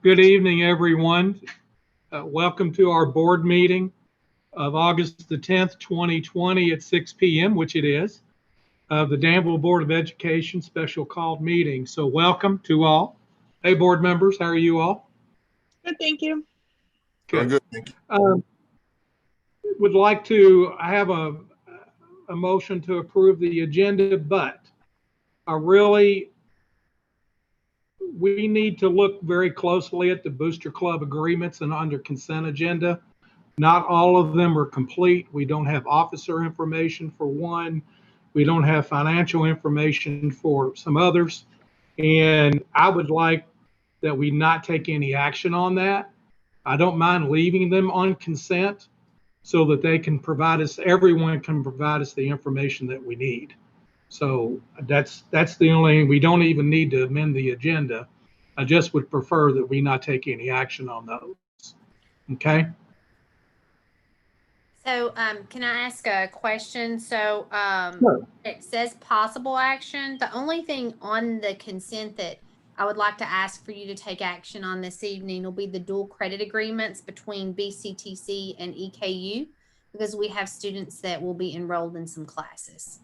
Good evening, everyone. Welcome to our board meeting of August the 10th, 2020 at 6 p.m., which it is, of the Danville Board of Education special called meeting. So welcome to all. Hey, board members, how are you all? Good, thank you. Good. Good, thank you. Would like to have a motion to approve the agenda, but we need to look very closely at the Booster Club agreements and under consent agenda. Not all of them are complete. We don't have officer information for one. We don't have financial information for some others. And I would like that we not take any action on that. I don't mind leaving them on consent so that they can provide us, everyone can provide us the information that we need. So that's the only, we don't even need to amend the agenda. I just would prefer that we not take any action on those. Okay? So can I ask a question? So Sure. It says possible action. The only thing on the consent that I would like to ask for you to take action on this evening will be the dual credit agreements between BCTC and EKU, because we have students that will be enrolled in some classes.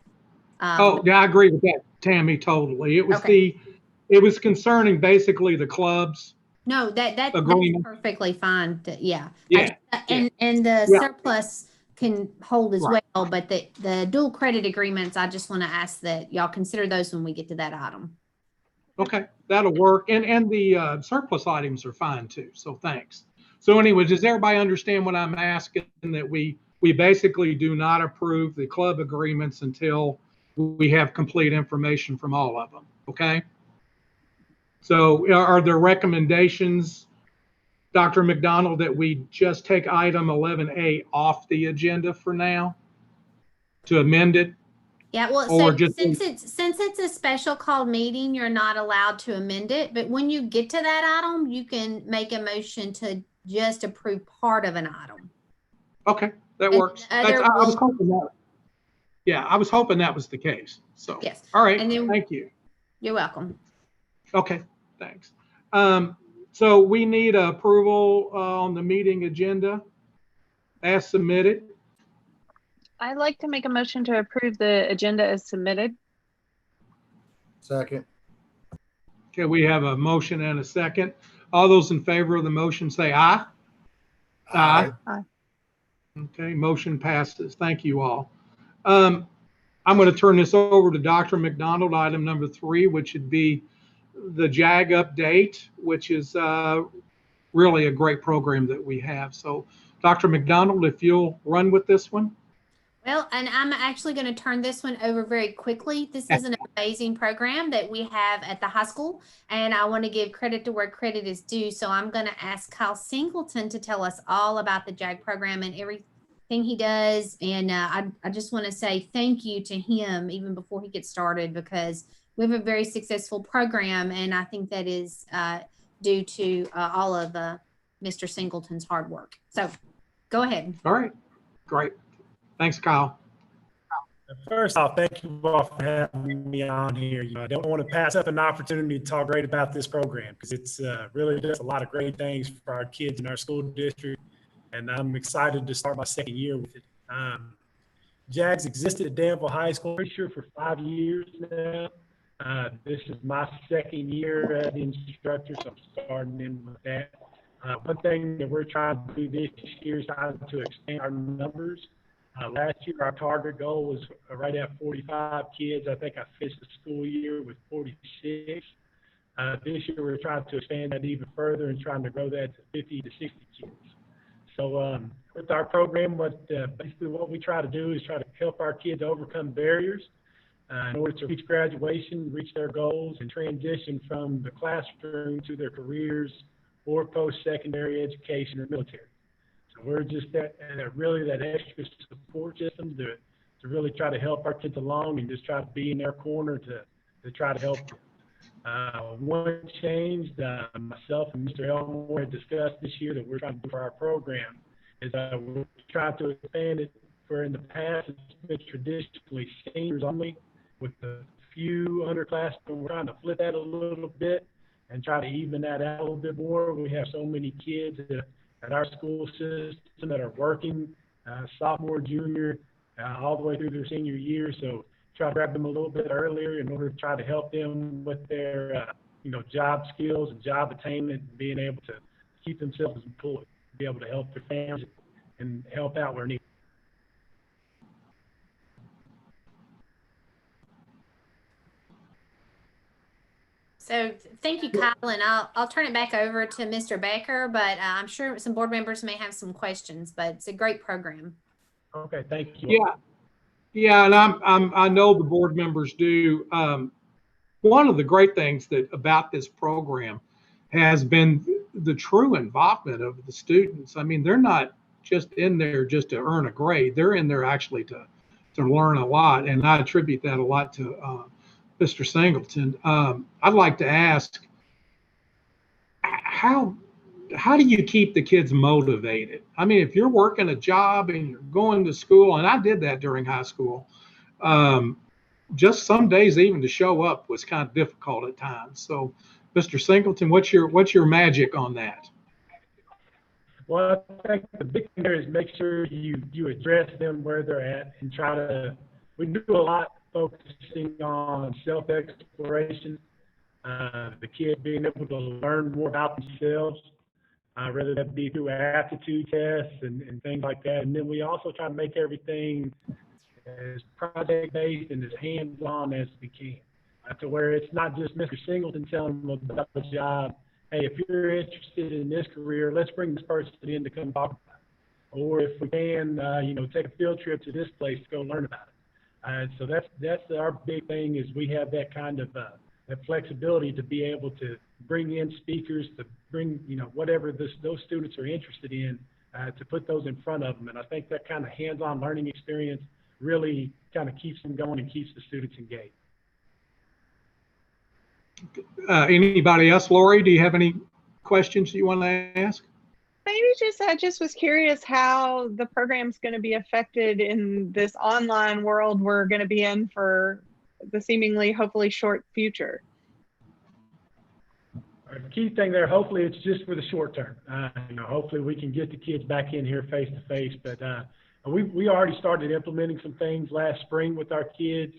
Yeah, I agree with that, Tammy, totally. It was Okay. it was concerning basically the clubs. No, that's Agreement. perfectly fine. Yeah. Yeah. And the Yeah. surplus can hold as Right. well, but the dual credit agreements, I just want to ask that y'all consider those when we get to that item. Okay, that'll work. And the surplus items are fine too. So thanks. So anyway, does everybody understand what I'm asking? That we basically do not approve the club agreements until we have complete information from all of them. Okay. So are there recommendations, Dr. McDonald, that we just take item 11A off the agenda for now to amend it? Yeah, well, Or so just since it's a special called meeting, you're not allowed to amend it. But when you get to that item, you can make a motion to just approve part of an item. Okay, that And works. the other I was will- hoping that. Yeah, I was hoping that was the case. So Yes. all right, And then- thank you. You're welcome. Okay, thanks. So we need approval on the meeting agenda as submitted. I'd like to make a motion to approve the agenda as submitted. Second. Okay, we have a motion and a second. All those in favor of the motion say aye. Aye. Aye. Okay, motion passes. Thank you all. I'm going to turn this over to Dr. McDonald, item number 3, which would be the JAG update, which is really a great program that we have. So Dr. McDonald, if you'll run with this one. Well, and I'm actually going to turn this one over very quickly. This is an amazing program that we have at the high school, and I want to give credit to where credit is due. So I'm going to ask Kyle Singleton to tell us all about the JAG program and everything he does. And I just want to say thank you to him even before he gets started, because we have a very successful program, and I think that is due to all of Mr. Singleton's hard work. So go ahead. All right, great. Thanks, Kyle. First off, thank you all for having me on here. I don't want to pass up an opportunity to talk great about this program, because it's really does a lot of great things for our kids in our school district, and I'm excited to start my second year with it. JAG's existed at Danville High School for 5 years now. This is my second year as the instructor, so I'm starting in with that. One thing that we're trying to do this year is to expand our numbers. Last year, our target goal was right at 45 kids. I think I finished the school year with 46. This year, we're trying to expand that even further and trying to grow that to 50 to 60 kids. So with our program, basically what we try to do is try to help our kids overcome barriers in order to reach graduation, reach their goals, and transition from the classroom to their careers or post-secondary education or military. So we're just that extra support system to really try to help our kids along and just try to be in their corner to try to help them. One change that myself and Mr. Elmore had discussed this year that we're trying to do for our program is we're trying to expand it, for in the past it's been traditionally seniors only with a few underclassmen. We're trying to flip that a little bit and try to even that out a little bit more. We have so many kids at our school system that are working sophomore, junior, all the way through their senior year. So try to grab them a little bit earlier in order to try to help them with their job skills and job attainment, and being able to keep themselves employed, be able to help their families and help out where needed. So thank you, Kyle, and I'll turn it back over to Mr. Becker, but I'm sure some board members may have some questions, but it's a great program. Okay, thank you. Yeah, and I know the board members do. One of the great things about this program has been the true involvement of the students. I mean, they're not just in there just to earn a grade. They're in there actually to learn a lot, and I attribute that a lot to Mr. Singleton. I'd like to ask, how do you keep the kids motivated? I mean, if you're working a job and you're going to school, and I did that during high school, just some days even to show up was kind of difficult at times. So, Mr. Singleton, what's your magic on that? Well, I think the big thing there is make sure you address them where they're at and try to. We do a lot focusing on self-exploration, the kids being able to learn more about themselves, whether that be through aptitude tests and things like that. And then we also try to make everything as project-based and as hands-on as we can, to where it's not just Mr. Singleton telling them about the job. Hey, if you're interested in this career, let's bring this person in to come talk about it. Or if we can, take a field trip to this place to go learn about it. So that's our big thing, is we have that kind of that flexibility to be able to bring in speakers, to bring whatever those students are interested in, to put those in front of them. And I think that kind of hands-on learning experience really kind of keeps them going and keeps the students engaged. Anybody else? Lori, do you have any questions you want to ask? Maybe I just was curious how the program's going to be affected in this online world we're going to be in for the seemingly, hopefully, short future. The key thing there, hopefully it's just for the short term. Hopefully we can get the kids back in here face to face, but we already started implementing some things last spring with our kids.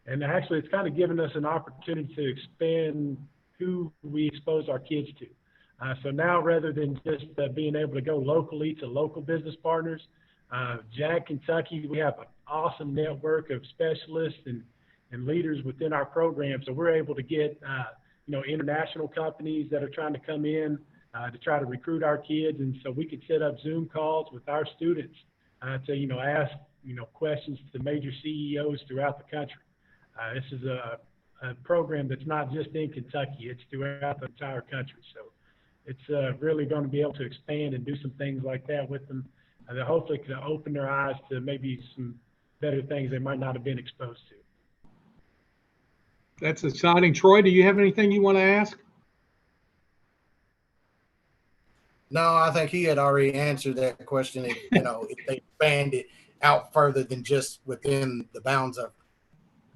And actually, it's kind of given us an opportunity to expand who we expose our kids to. So now, rather than just being able to go locally to local business partners, JAG Kentucky, we have an awesome network of specialists and leaders within our program. So we're able to get, international companies that are trying to come in to try to recruit our kids. And so we could set up Zoom calls with our students to, ask, questions to major CEOs throughout the country. This is a program that's not just in Kentucky, it's throughout the entire country. So it's really going to be able to expand and do some things like that with them that hopefully can open their eyes to maybe some better things they might not have been exposed to. That's exciting. Troy, do you have anything you want to ask? No, I think he had already answered that question. If they expand it out further than just within the bounds of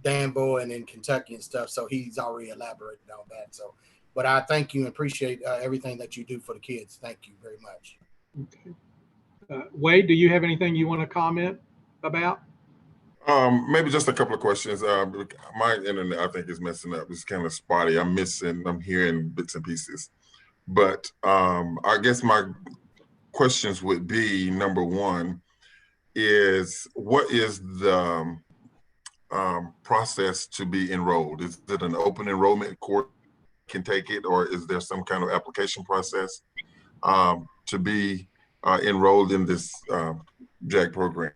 Danville and in Kentucky and stuff. So he's already elaborated on that. So, but I thank you and appreciate everything that you do for the kids. Thank you very much. Okay. Wade, do you have anything you want to comment about? Maybe just a couple of questions. My internet, I think, is messing up. It's kind of spotty. I'm hearing bits and pieces. But I guess my questions would be, number one, is what is the process to be enrolled? Is it an open enrollment course can take it, or is there some kind of application process to be enrolled in this JAG program?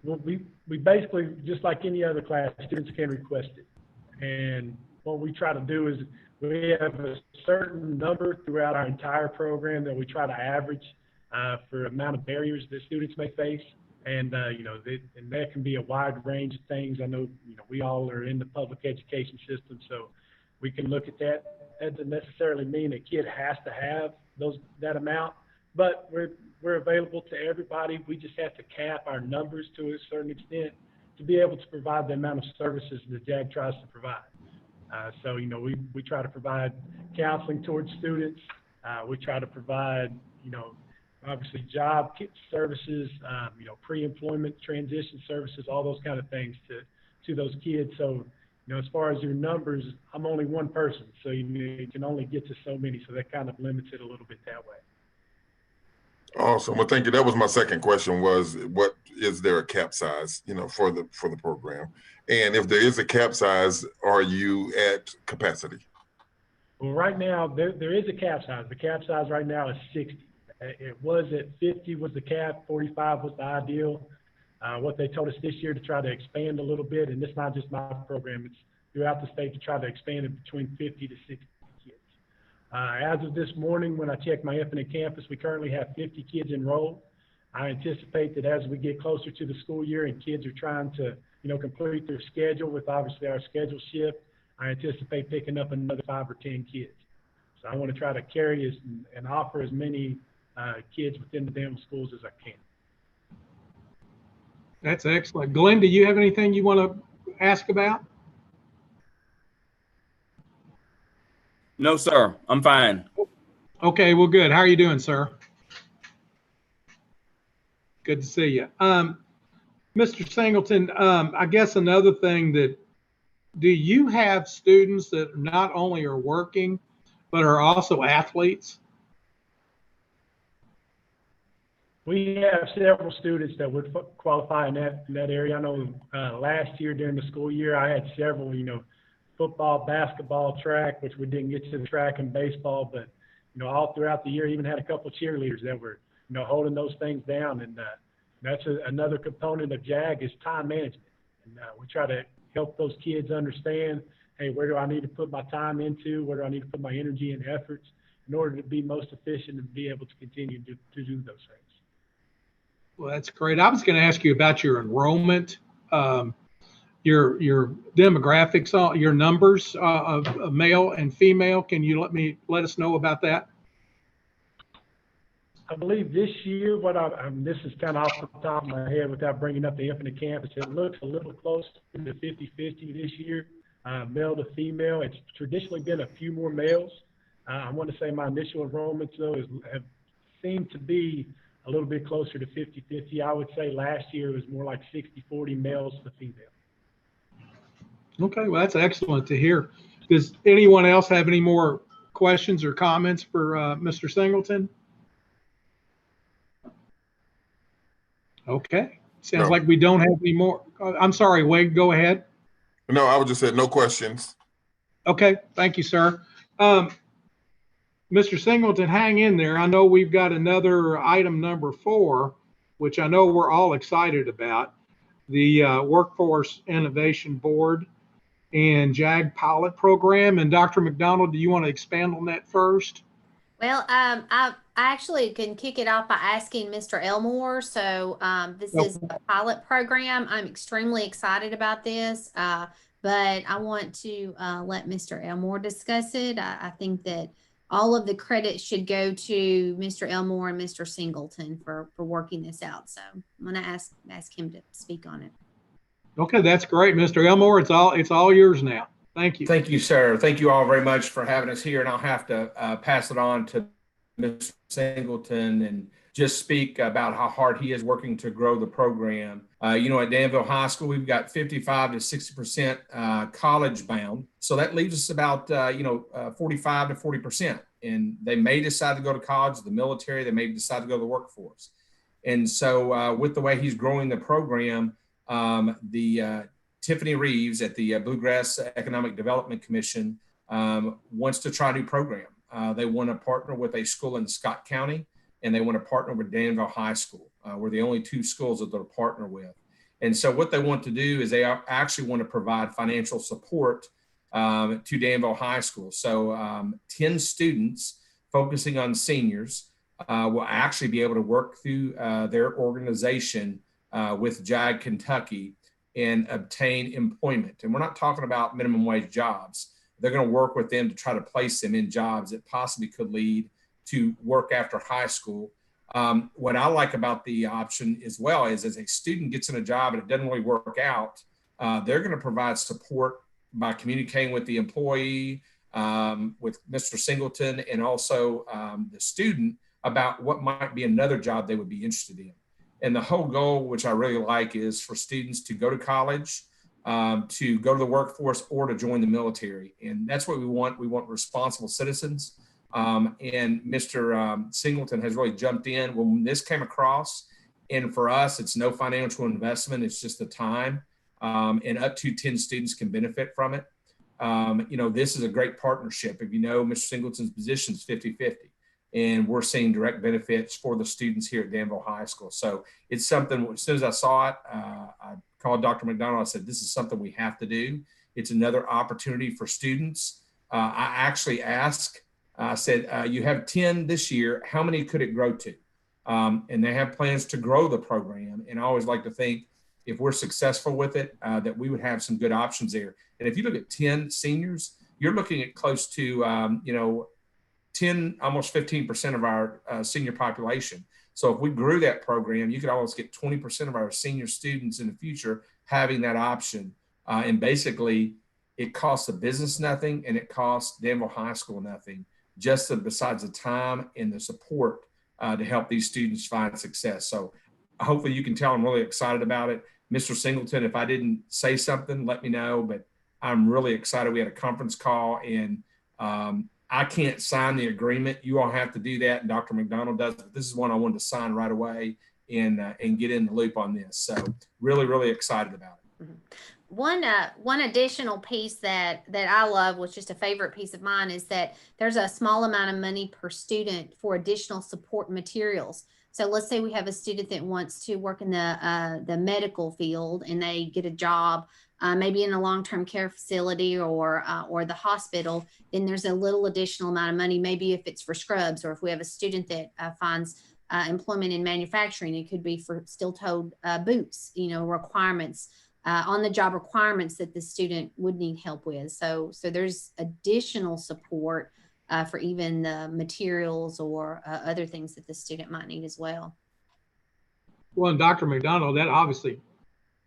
Well, we basically, just like any other class, students can request it. And what we try to do is we have a certain number throughout our entire program that we try to average for amount of barriers that students may face. And, and that can be a wide range of things. I know, we all are in the public education system, so we can look at that. That doesn't necessarily mean a kid has to have that amount, but we're available to everybody. We just have to cap our numbers to a certain extent to be able to provide the amount of services that JAG tries to provide. So, you know, we try to provide counseling towards students. We try to provide, you know, obviously job services, you know, pre-employment transition services, all those kind of things to those kids. So, you know, as far as your numbers, I'm only one person, so you can only get to so many. So that kind of limits it a little bit that way. Awesome. Well, thank you. That was my second question, was what is there a cap size, you know, for the program? And if there is a cap size, are you at capacity? Well, right now there is a cap size. The cap size right now is 60. It was at 50 was the cap, 45 was the ideal. What they told us this year to try to expand a little bit, and it's not just my program, it's throughout the state, to try to expand it between 50 to 60 kids. As of this morning, when I checked my Infinite campus, we currently have 50 kids enrolled. I anticipate that as we get closer to the school year and kids are trying to, you know, complete their schedule with obviously our schedule shift, I anticipate picking up another 5 or 10 kids. So I want to try to carry and offer as many kids within the Danville schools as I can. That's excellent. Glenn, do you have anything you want to ask about? No, sir. I'm fine. Okay, well, good. How are you doing, sir? Good to see you. Mr. Singleton, I guess another thing that, do you have students that not only are working, but are also athletes? We have several students that would qualify in that area. I know last year during the school year, I had several, you know, football, basketball, track, which we didn't get to the track and baseball, but, you know, all throughout the year, even had a couple of cheerleaders that were, you know, holding those things down. And that's another component of JAG is time management. And we try to help those kids understand, hey, where do I need to put my time into? Where do I need to put my energy and efforts in order to be most efficient and be able to continue to do those things? Well, that's great. I was going to ask you about your enrollment, your demographics, your numbers of male and female. Can you let us know about that? I believe this year, this is kind of off the top of my head without bringing up the Infinite campus, it looks a little close to 50-50 this year, male to female. It's traditionally been a few more males. I want to say my initial enrollments, though, have seemed to be a little bit closer to 50-50. I would say last year it was more like 60-40 males to female. Okay, well, that's excellent to hear. Does anyone else have any more questions or comments for Mr. Singleton? Okay, sounds No. like we don't have any more. I'm sorry, Wade, go ahead. No, I would just say no questions. Okay, thank you, sir. Mr. Singleton, hang in there. I know we've got another item number 4, which I know we're all excited about, the Workforce Innovation Board and JAG pilot program. And Dr. McDonald, do you want to expand on that first? Well, I actually can kick it off by asking Mr. Elmore. So this is a pilot program. I'm extremely excited about this, but I want to let Mr. Elmore discuss it. I think that all of the credit should go to Mr. Elmore and Mr. Singleton for working this out. So I'm going to ask him to speak on it. Okay, that's great, Mr. Elmore. It's all yours now. Thank you. Thank you, sir. Thank you all very much for having us here. And I'll have to pass it on to Mr. Singleton and just speak about how hard he is working to grow the program. You know, at Danville High School, we've got 55 to 60% college bound. So that leaves us about, 45 to 40%. And they may decide to go to college, the military, they may decide to go to the workforce. And so with the way he's growing the program, Tiffany Reeves at the Bluegrass Economic Development Commission wants to try a new program. They want to partner with a school in Scott County, and they want to partner with Danville High School. We're the only 2 schools that they'll partner with. And so what they want to do is they actually want to provide financial support to Danville High School. So 10 students focusing on seniors will actually be able to work through their organization with JAG Kentucky and obtain employment. And we're not talking about minimum wage jobs. They're going to work with them to try to place them in jobs that possibly could lead to work after high school. What I like about the option as well is as a student gets in a job and it doesn't really work out, they're going to provide support by communicating with the employee, with Mr. Singleton, and also the student about what might be another job they would be interested in. And the whole goal, which I really like, is for students to go to college, to go to the workforce, or to join the military. And that's what we want. We want responsible citizens. And Mr. Singleton has really jumped in when this came across. And for us, it's no financial investment. It's just the time. And up to 10 students can benefit from it. You know, this is a great partnership. If you know, Mr. Singleton's position is 50-50. And we're seeing direct benefits for the students here at Danville High School. So it's something, as soon as I saw it, I called Dr. McDonald. I said, this is something we have to do. It's another opportunity for students. I actually asked, I said, you have 10 this year. How many could it grow to? And they have plans to grow the program. And I always like to think, if we're successful with it, that we would have some good options there. And if you look at 10 seniors, you're looking at close to, you know, 10, almost 15% of our senior population. So if we grew that program, you could almost get 20% of our senior students in the future having that option. And basically, it costs the business nothing, and it costs Danville High School nothing, just besides the time and the support to help these students find success. So hopefully you can tell I'm really excited about it. Mr. Singleton, if I didn't say something, let me know, but I'm really excited. We had a conference call, and I can't sign the agreement. You all have to do that, and Dr. McDonald does. But this is one I wanted to sign right away and get in the loop on this. So really, really excited about it. Mm-hmm. One additional piece that I love, was just a favorite piece of mine, is that there's a small amount of money per student for additional support materials. So let's say we have a student that wants to work in the medical field, and they get a job maybe in a long-term care facility or the hospital. Then there's a little additional amount of money, maybe if it's for scrubs, or if we have a student that finds employment in manufacturing, it could be for steel-toed boots, you know, requirements, on-the-job requirements that the student would need help with. So there's additional support for even the materials or other things that the student might need as well. Well, and Dr. McDonald, that obviously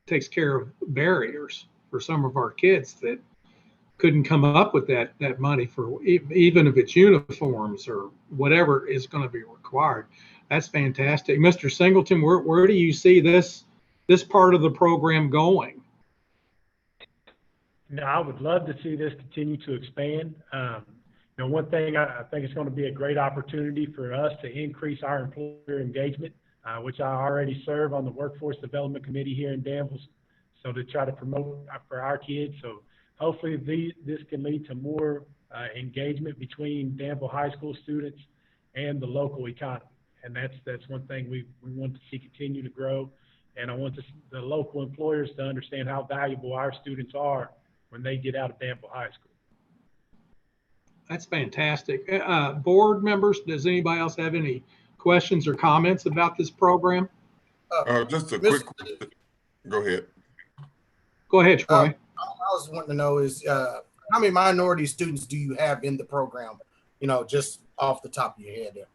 takes care of barriers for some of our kids that couldn't come up with that money for, even if it's uniforms or whatever is going to be required. That's fantastic. Mr. Singleton, where do you see this part of the program going? Now, I would love to see this continue to expand. You know, one thing, I think it's going to be a great opportunity for us to increase our employer engagement, which I already serve on the Workforce Development Committee here in Danville, so to try to promote for our kids. So hopefully this can lead to more engagement between Danville High School students and the local economy. And that's one thing we want to see continue to grow. And I want the local employers to understand how valuable our students are when they get out of Danville High School. That's fantastic. Board members, does anybody else have any questions or comments about this program? Just a quick, go ahead. Go ahead, Troy. I was wanting to know is how many minority students do you have in the program? You know, just off the top of your head there.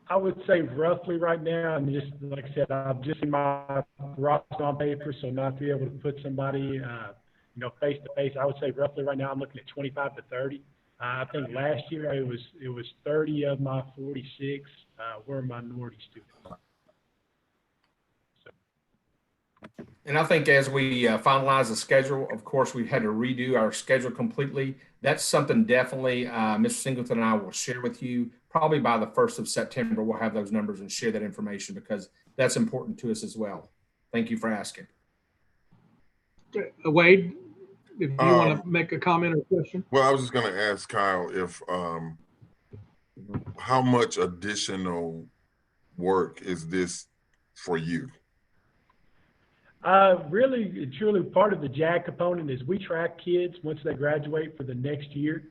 I would say roughly right now, and just like I said, I'm just in my roster on paper, so not to be able to put somebody, you know, face to face. I would say roughly right now I'm looking at 25 to 30. I think last year it was 30 of my 46 were minority students. So. And I think as we finalize the schedule, of course, we've had to redo our schedule completely. That's something definitely Mr. Singleton and I will share with you. Probably by the 1st of September, we'll have those numbers and share that information, because that's important to us as well. Thank you for asking. Wade, if you want to make a comment or question. Well, I was just going to ask Kyle if how much additional work is this for you? Really, truly, part of the JAG component is we track kids once they graduate for the next year.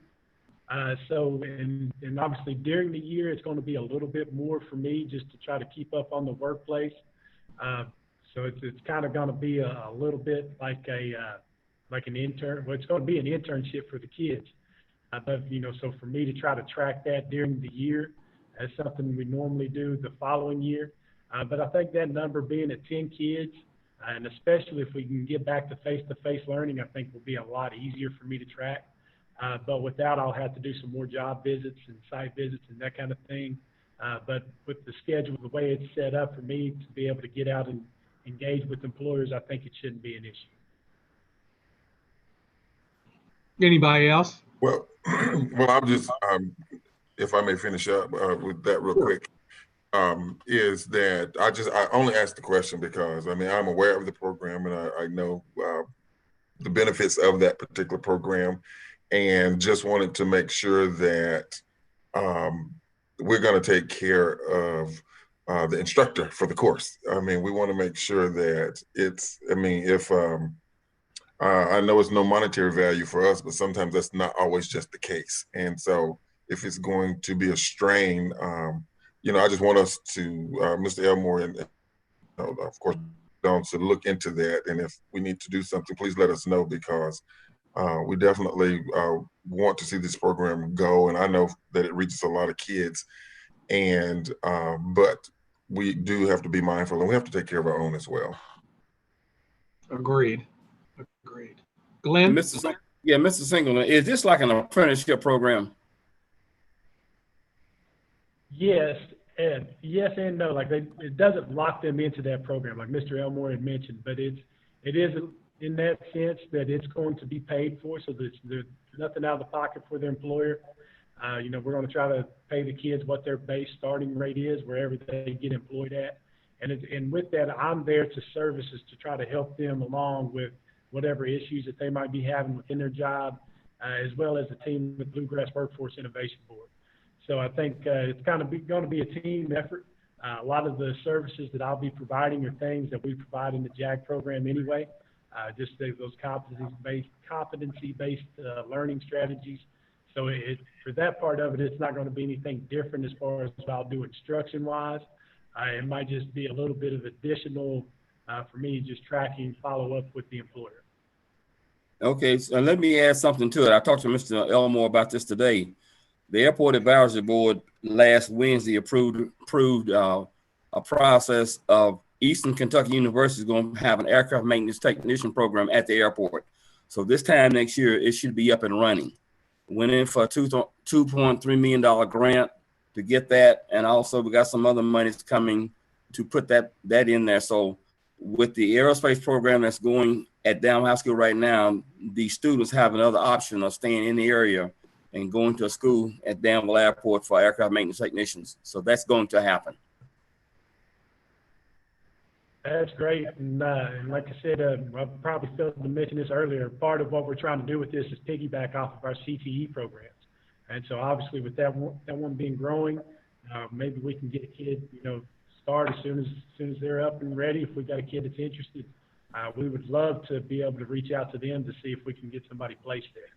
So, and obviously during the year, it's going to be a little bit more for me just to try to keep up on the workplace. So it's kind of going to be a little bit like an intern. Well, it's going to be an internship for the kids. But, you know, so for me to try to track that during the year as something we normally do the following year. But I think that number being at 10 kids And especially if we can get back to face-to-face learning, I think will be a lot easier for me to track. But with that, I'll have to do some more job visits and site visits and that kind of thing. But with the schedule, the way it's set up for me to be able to get out and engage with employers, I think it shouldn't be an issue. Anybody else? Well, well, I'll just, if I may finish up with that real quick, is that I only asked the question because, I mean, I'm aware of the program and I know the benefits of that particular program, and just wanted to make sure that we're going to take care of the instructor for the course. I mean, we want to make sure that it's, I mean, if I know it's no monetary value for us, but sometimes that's not always just the case. And so if it's going to be a strain, you know, I just want us to, Mr. Elmore and of course, to look into that. And if we need to do something, please let us know, because we definitely want to see this program go. And I know that it reaches a lot of kids, and but we do have to be mindful, and we have to take care of our own as well. Agreed. Agreed. Glenn? Mr. Singleton, is this like an apprenticeship program? Yes, and yes and no. Like it doesn't lock them into that program, like Mr. Elmore had mentioned, but it is in that sense that it's going to be paid for, so there's nothing out of the pocket for the employer. You know, we're going to try to pay the kids what their base starting rate is wherever they get employed at, and with that, I'm there to services to try to help them along with whatever issues that they might be having within their job, as well as the team with Bluegrass Workforce Innovation Board. So I think it's kind of going to be a team effort. A lot of the services that I'll be providing are things that we provide in the JAG program anyway, just those competency-based learning strategies. So for that part of it, it's not going to be anything different as far as what I'll do instruction-wise. It might just be a little bit of additional for me, just tracking follow-up with the employer. Okay, so let me add something to it. I talked to Mr. Elmore about this today. The Airport Advisory Board last Wednesday approved a process of Eastern Kentucky University is going to have an aircraft maintenance technician program at the airport. So this time next year, it should be up and running. Went in for a $2.3 million grant to get that. And also we got some other monies coming to put that in there. So with the aerospace program that's going at Down High School right now, the students have another option of staying in the area and going to a school at Danville Airport for aircraft maintenance technicians. So that's going to happen. That's great. And like I said, I probably failed to mention this earlier. Part of what we're trying to do with this is piggyback off of our CTE programs. And so obviously with that one being growing, maybe we can get a kid, you know, start as soon as they're up and ready. If we've got a kid that's interested, we would love to be able to reach out to them to see if we can get somebody placed there.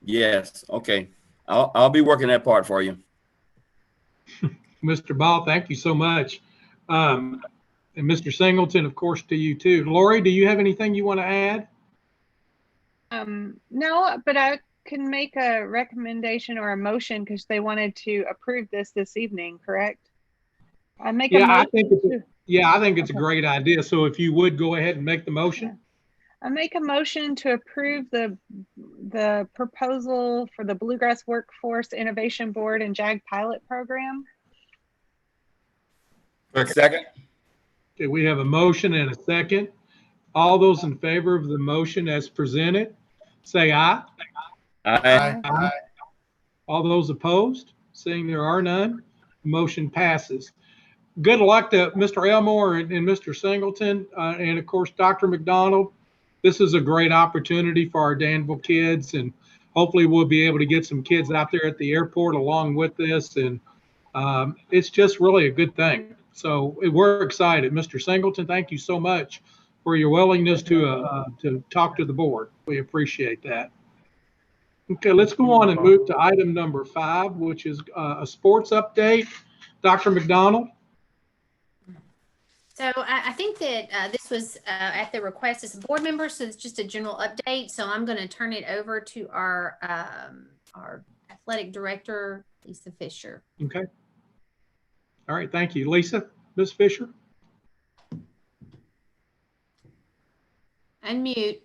Yes. Okay. I'll be working that part for you. Mr. Ball, thank you so much. And Mr. Singleton, of course, to you too. Lori, do you have anything you want to add? No, but I can make a recommendation or a motion because they wanted to approve this evening, correct? I think it's a great idea. So if you would go ahead and make the motion. Yeah. I make a motion to approve the proposal for the Bluegrass Workforce Innovation Board and JAG pilot program. Second. Okay, we have a motion and a second. All those in favor of the motion as presented, say aye. Aye. Aye. All those opposed, seeing there are none, motion passes. Good luck to Mr. Elmore and Mr. Singleton, and of course, Dr. McDonald. This is a great opportunity for our Danville kids, and hopefully we'll be able to get some kids out there at the airport along with this, and it's just really a good thing. So we're excited. Mr. Singleton, thank you so much for your willingness to talk to the board. We appreciate that. Okay, let's go on and move to item number 5, which is a sports update. Dr. McDonald? So I think that this was at the request of some board members, so it's just a general update. So I'm going to turn it over to our athletic director, Lisa Fisher. Okay. All right, thank you. Lisa, Ms. Fisher? Unmute.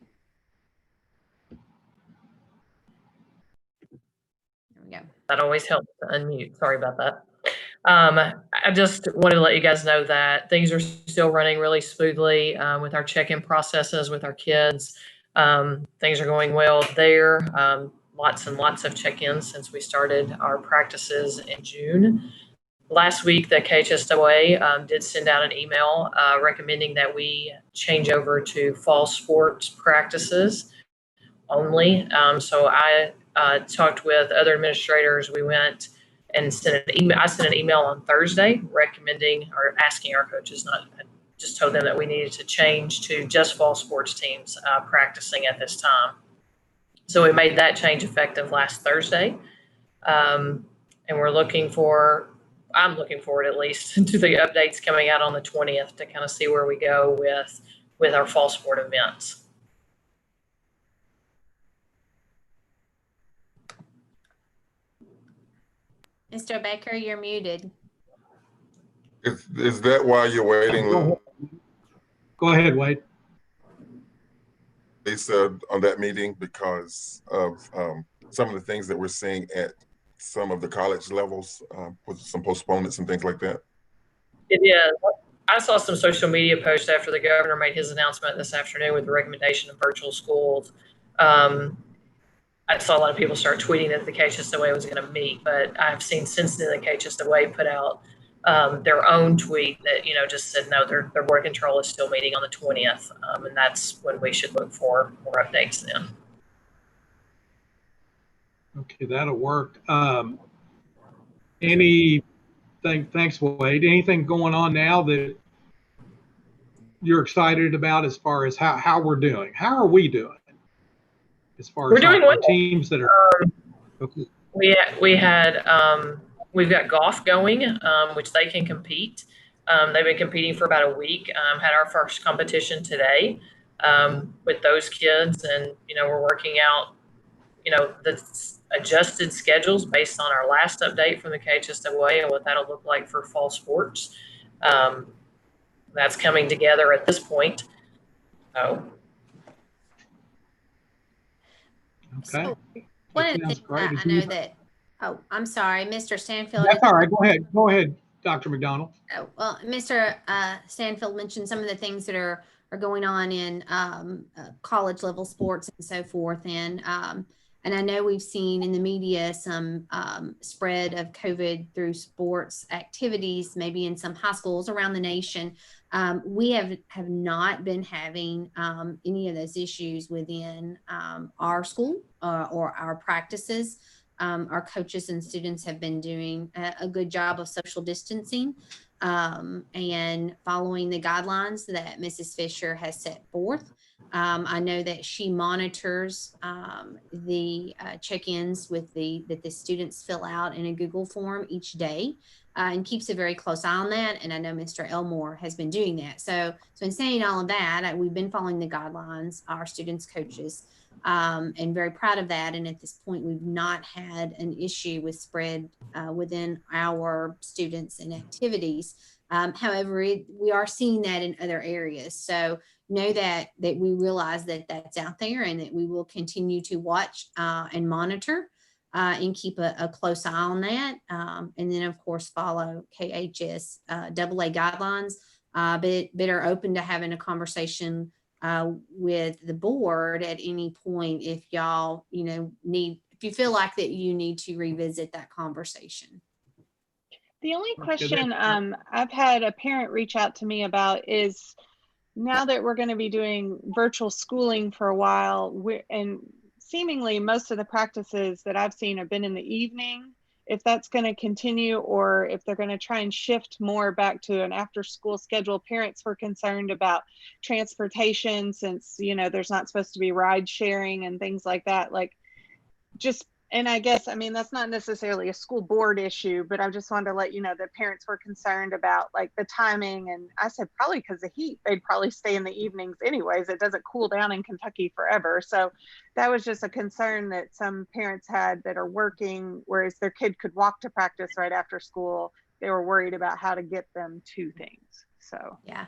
There we go. That always helps to unmute. Sorry about that. I just wanted to let you guys know that things are still running really smoothly with our check-in processes with our kids. Things are going well there. Lots and lots of check-ins since we started our practices in June. Last week, the KHSOA did send out an email recommending that we change over to fall sports practices only. So I talked with other administrators. We went and sent an email. I sent an email on Thursday recommending or asking our coaches, I just told them that we needed to change to just fall sports teams practicing at this time. So we made that change effective last Thursday. And I'm looking forward at least to the updates coming out on the 20th to kind of see where we go with our fall sport events. Mr. Baker, you're muted. Is that why you're waiting, Go ahead, Wade. Lisa, on that meeting because of some of the things that we're seeing at some of the college levels with some postponements and things like that? It is. I saw some social media posts after the governor made his announcement this afternoon with the recommendation of virtual schools. I saw a lot of people start tweeting that the KHSOA was going to meet, but I've seen since then the KHSOA put out their own tweet that, just said, no, their board of control is still meeting on the 20th. And that's when we should look for more updates then. Okay, that'll work. Thanks, Wade. Anything going on now that you're excited about as far as how we're doing? How are we doing? As far We're as doing our well. Teams that are okay. We've got golf going, which they can compete. They've been competing for about a week. Had our first competition today with those kids, and we're working out the adjusted schedules based on our last update from the KHSOA and what that'll look like for fall sports. That's coming together at this point. Okay. So one of the things great. I know that, I'm sorry, Mr. Stanfield. That's all right. Go ahead, Dr. McDonald. Oh, well, Mr. Stanfield mentioned some of the things that are going on in college level sports and so forth. And I know we've seen in the media some spread of COVID through sports activities, maybe in some high schools around the nation. We have not been having any of those issues within our school or our practices. Our coaches and students have been doing a good job of social distancing and following the guidelines that Mrs. Fisher has set forth. I know that she monitors the check-ins that the students fill out in a Google form each day and keeps a very close eye on that. And I know Mr. Elmore has been doing that. So in saying all of that, we've been following the guidelines, our students, coaches, and very proud of that. And at this point, we've not had an issue with spread within our students and activities. However, we are seeing that in other areas. So know that we realize that that's out there and that we will continue to watch and monitor and keep a close eye on that. And then, of course, follow KHS AA guidelines, but are open to having a conversation with the board at any point if y'all, if you feel like that you need to revisit that conversation. The only question I've had a parent reach out to me about is now that we're going to be doing virtual schooling for a while, and seemingly most of the practices that I've seen have been in the evening, if that's going to continue or if they're going to try and shift more back to an after school schedule. Parents were concerned about transportation since, there's not supposed to be ride sharing and things like that. And I guess, that's not necessarily a school board issue, but I just wanted to let you know that parents were concerned about the timing. And I said, probably because of heat, they'd probably stay in the evenings anyways. It doesn't cool down in Kentucky forever. So that was just a concern that some parents had that are working, whereas their kid could walk to practice right after school. They were worried about how to get them to things. So Yeah.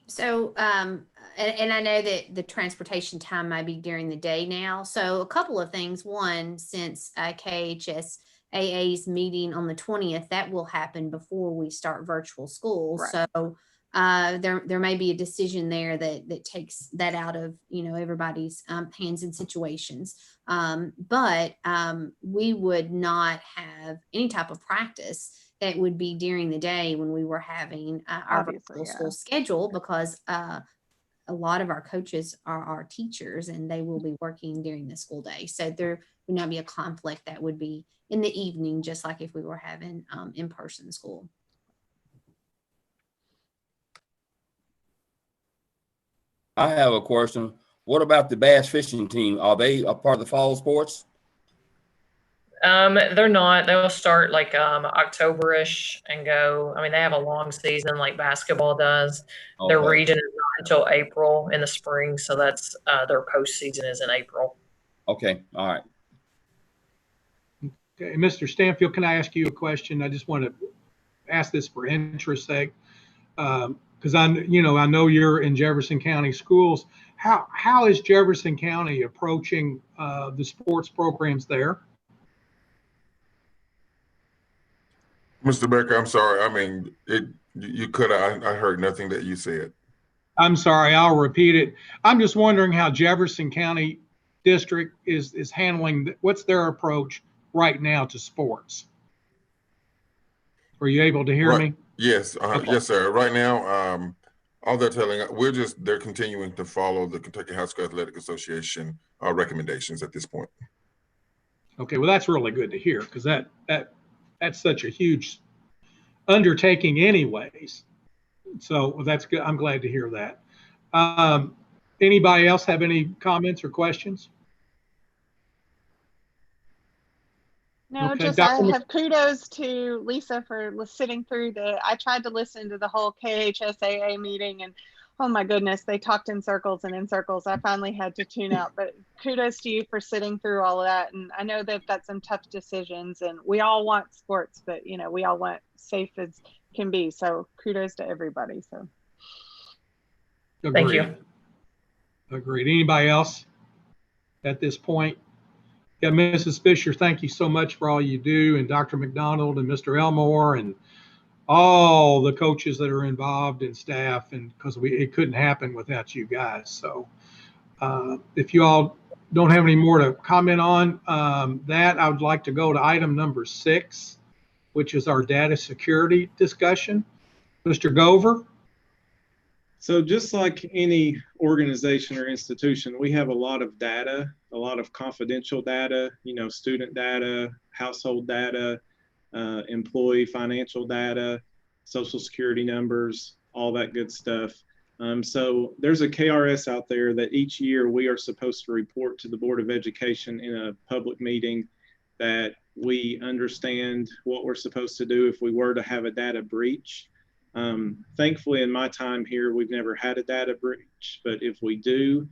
So, and I know that the transportation time might be during the day now. So a couple of things. One, since KHSAA's meeting on the 20th, that will happen before we start virtual school. Right. So there may be a decision there that takes that out of, everybody's hands and situations. But we would not have any type of practice that would be during the day when we were having our Obviously, virtual yeah. school schedule, because a lot of our coaches are our teachers and they will be working during the school day. So there would not be a conflict that would be in the evening, just like if we were having in-person school. I have a question. What about the bass fishing team? Are they a part of the fall sports? They're not. They'll start like October-ish and go. I mean, they have a long season like basketball does. Their Okay. region is not until April in the spring, so that's their postseason is in April. Okay. All right. Okay, Mr. Stanfield, can I ask you a question? I just want to ask this for interest sake, because I know you're in Jefferson County Schools. How is Jefferson County approaching the sports programs there? Mr. Becker, I'm sorry. I mean, you could have, I heard nothing that you said. I'm sorry, I'll repeat it. I'm just wondering how Jefferson County District is handling, what's their approach right now to sports? Are you able to hear Right. me? Yes, Okay. yes, sir. Right now, all they're telling us, they're continuing to follow the Kentucky High School Athletic Association recommendations at this point. Okay, well, that's really good to hear, because that's such a huge undertaking anyways. So that's good. I'm glad to hear that. Anybody else have any comments or questions? no, Okay, just Dr. I have kudos to Lisa for sitting through I tried to listen to the whole KHSAA meeting, and oh my goodness, they talked in circles and in circles. I finally had to tune out, but kudos to you for sitting through all of that. And I know they've got some tough decisions, and we all want sports, but we all want safe as can be. So kudos to everybody. So Agreed. Thank you. Agreed. Anybody else at this point? Yeah, Mrs. Fisher, thank you so much for all you do, and Dr. McDonald and Mr. Elmore and all the coaches that are involved and staff, and because it couldn't happen without you guys. So if you all don't have any more to comment on that, I would like to go to item number 6, which is our data security discussion. Mr. Gover. So just like any organization or institution, we have a lot of data, a lot of confidential data, student data, household data, employee financial data, social security numbers, all that good stuff. So there's a KRS out there that each year we are supposed to report to the Board of Education in a public meeting that we understand what we're supposed to do if we were to have a data breach. Thankfully, in my time here, we've never had a data breach, but if we do,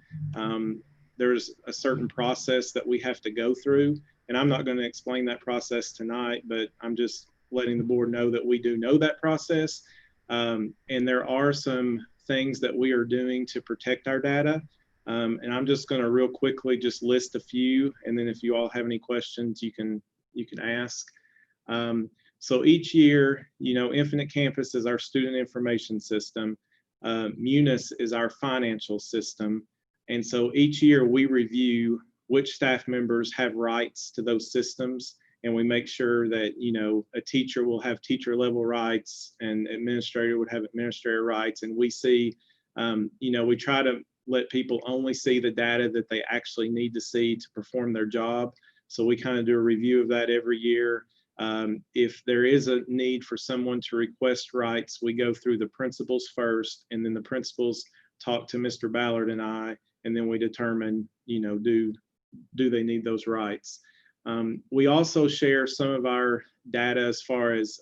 there's a certain process that we have to go through. And I'm not going to explain that process tonight, but I'm just letting the board know that we do know that process. And there are some things that we are doing to protect our data. And I'm just going to real quickly just list a few. And then if you all have any questions, you can ask. So each year, Infinite Campus is our student information system. Munis is our financial system. And so each year we review which staff members have rights to those systems. And we make sure that, a teacher will have teacher level rights and administrator would have administrator rights. And we see, we try to let people only see the data that they actually need to see to perform their job. So we kind of do a review of that every year. If there is a need for someone to request rights, we go through the principals first, and then the principals talk to Mr. Ballard and I, and then we determine, do they need those rights? We also share some of our data as far as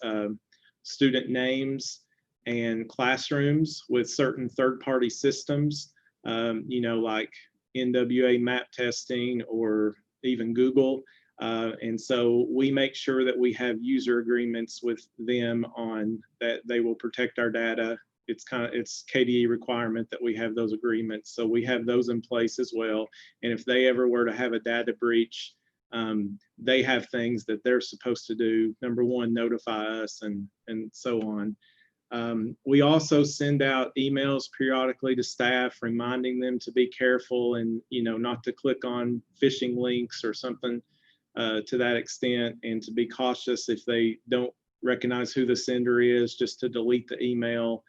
student names and classrooms with certain third-party systems, like NWA map testing or even Google. And so we make sure that we have user agreements with them on that they will protect our data it's KDE requirement that we have those agreements. So we have those in place as well. And if they ever were to have a data breach, they have things that they're supposed to do. Number one, notify us and so on. We also send out emails periodically to staff, reminding them to be careful and, not to click on phishing links or something to that extent, and to be cautious if they don't recognize who the sender is, just to delete the email.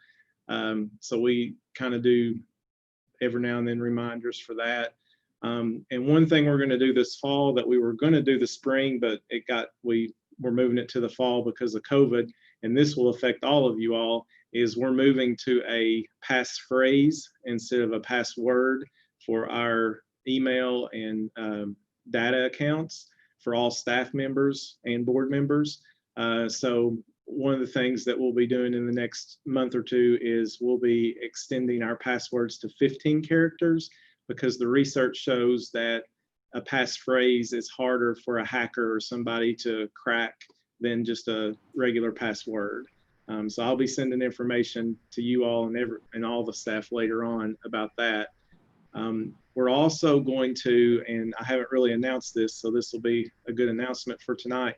So we kind of do every now and then reminders for that. And one thing we're going to do this fall that we were going to do the spring, but we're moving it to the fall because of COVID, and this will affect all of you all, is we're moving to a passphrase instead of a password for our email and data accounts for all staff members and board members. So one of the things that we'll be doing in the next month or two is we'll be extending our passwords to 15 characters, because the research shows that a passphrase is harder for a hacker or somebody to crack than just a regular password. So I'll be sending information to you all and all the staff later on about that. We're also going to, and I haven't really announced this, so this will be a good announcement for tonight.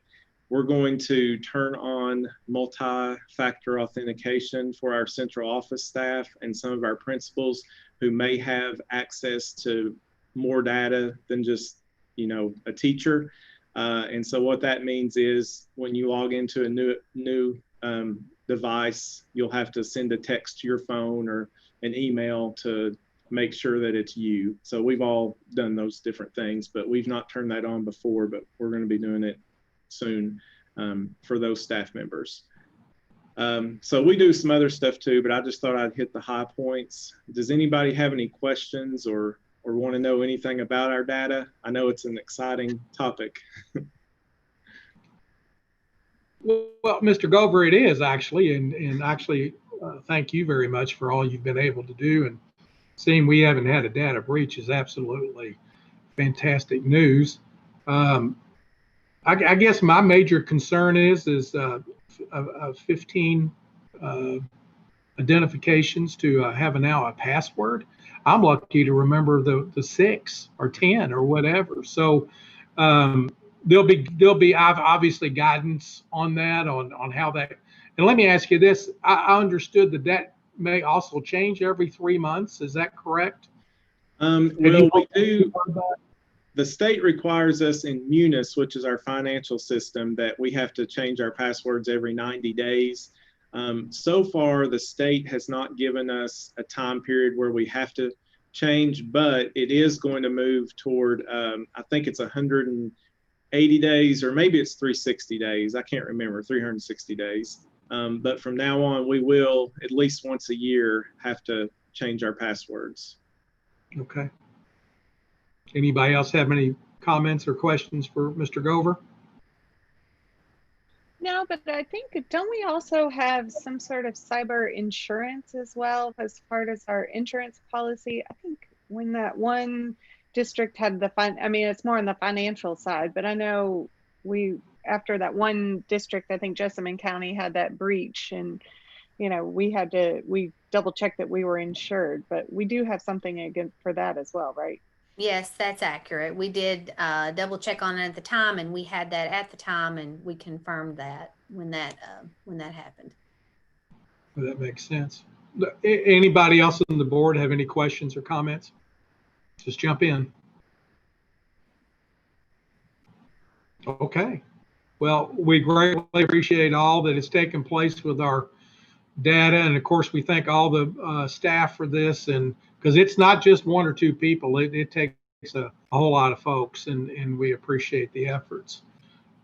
We're going to turn on multi-factor authentication for our central office staff and some of our principals who may have access to more data than just, a teacher. And so what that means is when you log into a new device, you'll have to send a text to your phone or an email to make sure that it's you. So we've all done those different things, but we've not turned that on before, but we're going to be doing it soon for those staff members. So we do some other stuff too, but I just thought I'd hit the high points. Does anybody have any questions or want to know anything about our data? I know it's an exciting topic. Well, Mr. Gover, it is actually, and actually, thank you very much for all you've been able to do. And seeing we haven't had a data breach is absolutely fantastic news. I guess my major concern is 15 identifications to have now a password. I'm lucky to remember the 6 or 10 or whatever. So there'll be obviously guidance on that, on how that. And let me ask you this: I understood that may also change every 3 months. Is that correct? Well, we do. The state requires us in Munis, which is our financial system, that we have to change our passwords every 90 days. So far, the state has not given us a time period where we have to change, but it is going to move toward, I think it's 180 days, or maybe it's 360 days. I can't remember, 360 days. But from now on, we will at least once a year have to change our passwords. Okay. Anybody else have any comments or questions for Mr. Gover? No, but I think, don't we also have some sort of cyber insurance as well as part of our insurance policy? I think when that one district had it's more on the financial side, but I know after that one district, I think Jessamine County had that breach, and we double checked that we were insured, but we do have something again for that as well, right? Yes, that's accurate. We did double check on it at the time, and we had that at the time, and we confirmed that when that happened. Well, that makes sense. Anybody else on the board have any questions or comments? Just jump in. Okay. Well, we greatly appreciate all that has taken place with our data, and of course, we thank all the staff for this, and because it's not just 1 or 2 people, it takes a whole lot of folks, and we appreciate the efforts.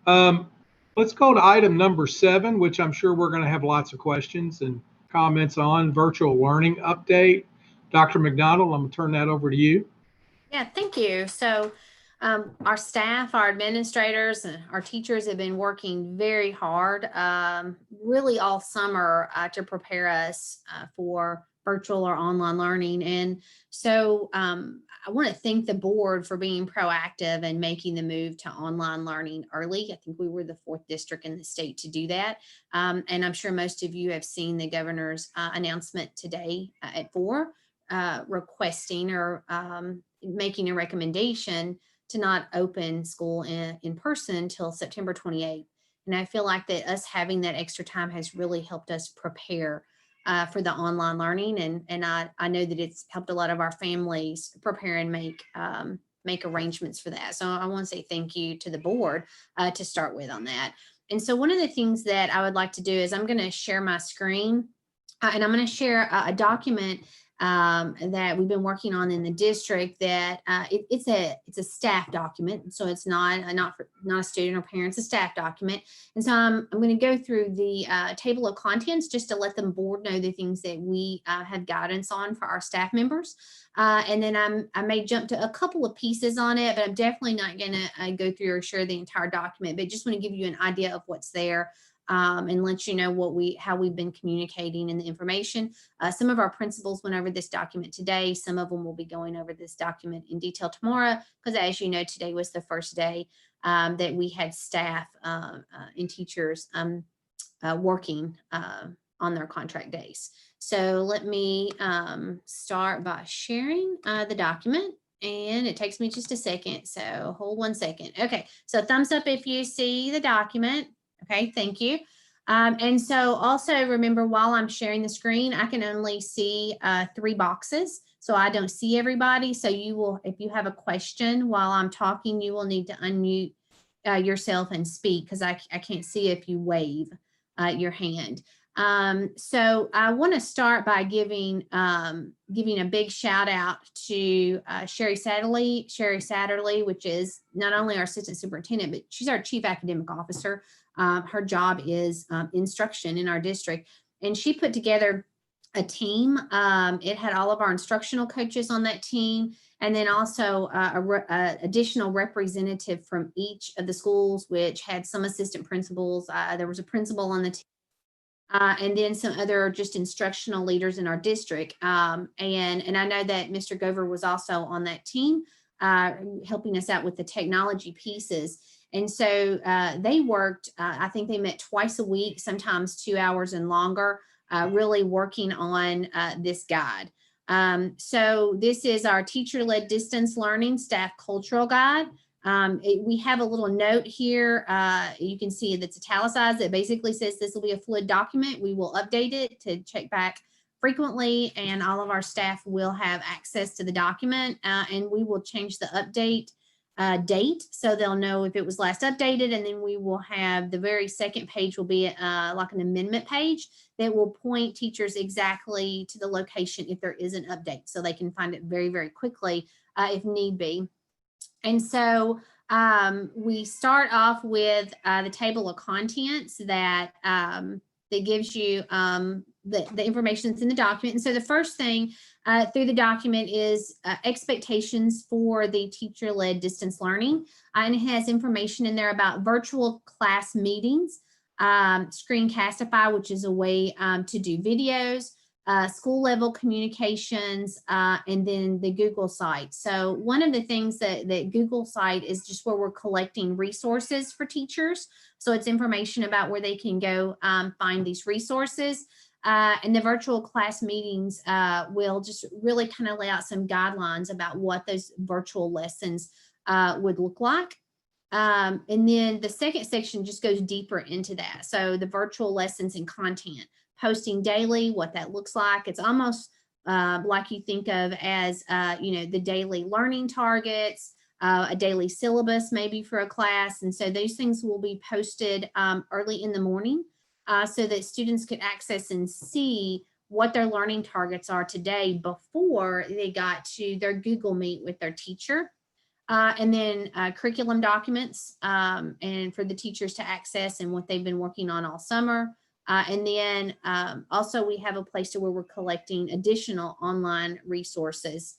Let's go to item number 7, which I'm sure we're going to have lots of questions and comments on: virtual learning update. Dr. McDonald, I'm going to turn that over to you. Yeah, thank you. So our staff, our administrators, and our teachers have been working very hard, really all summer to prepare us for virtual or online learning. And so I want to thank the board for being proactive and making the move to online learning early. I think we were the 4th district in the state to do that. And I'm sure most of you have seen the governor's announcement today at 4, requesting or making a recommendation to not open school in person until September 28th. And I feel like that us having that extra time has really helped us prepare for the online learning. And I know that it's helped a lot of our families prepare and make arrangements for that. So I want to say thank you to the board to start with on that. And so one of the things that I would like to do is I'm going to share my screen and I'm going to share a document that we've been working on in the district that it's a staff document. So it's not a student or parents, a staff document. And so I'm going to go through the table of contents just to let the board know the things that we have guidance on for our staff members. And then I may jump to a couple of pieces on it, but I'm definitely not going to go through or share the entire document, but just want to give you an idea of what's there. And let you know how we've been communicating in the information. Some of our principals went over this document today. Some of them will be going over this document in detail tomorrow, because as you know, today was the first day that we had staff and teachers working on their contract days. So let me start by sharing the document. And it takes me just a second, so hold 1 second. Okay, so thumbs up if you see the document. Okay, thank you. And so also remember, while I'm sharing the screen, I can only see 3 boxes. So I don't see everybody. So you will, if you have a question while I'm talking, you will need to unmute yourself and speak, because I can't see if you wave your hand. So I want to start by giving a big shout out to Sherry Satterley, which is not only our assistant superintendent, but she's our chief academic officer. Her job is instruction in our district, and she put together a team. It had all of our instructional coaches on that team, and then also a additional representative from each of the schools, which had some assistant principals. There was a principal on the team, and then some other just instructional leaders in our district. And I know that Mr. Gover was also on that team, helping us out with the technology pieces. And so they worked, I think they met twice a week, sometimes 2 hours and longer, really working on this guide. So this is our teacher-led distance learning staff cultural guide. We have a little note here. You can see that's italicized that basically says this will be a fluid document. We will update it to check back frequently, and all of our staff will have access to the document, and we will change the update date, so they'll know if it was last updated. And then we will have the very second page will be like an amendment page that will point teachers exactly to the location if there is an update, so they can find it very, very quickly if need be. And so we start off with the table of contents that gives you the information that's in the document. And so the first thing through the document is expectations for the teacher-led distance learning. And it has information in there about virtual class meetings, Screencastify, which is a way to do videos, school level communications, and then the Google site. So one of the things that Google site is just where we're collecting resources for teachers. So it's information about where they can go find these resources. And the virtual class meetings will just really kind of lay out some guidelines about what those virtual lessons would look like. And then the second section just goes deeper into that. So the virtual lessons and content, posting daily, what that looks like. It's almost like you think of as, the daily learning targets, a daily syllabus maybe for a class. And so those things will be posted early in the morning so that students could access and see what their learning targets are today before they got to their Google Meet with their teacher. And then curriculum documents and for the teachers to access and what they've been working on all summer. And then also we have a place to where we're collecting additional online resources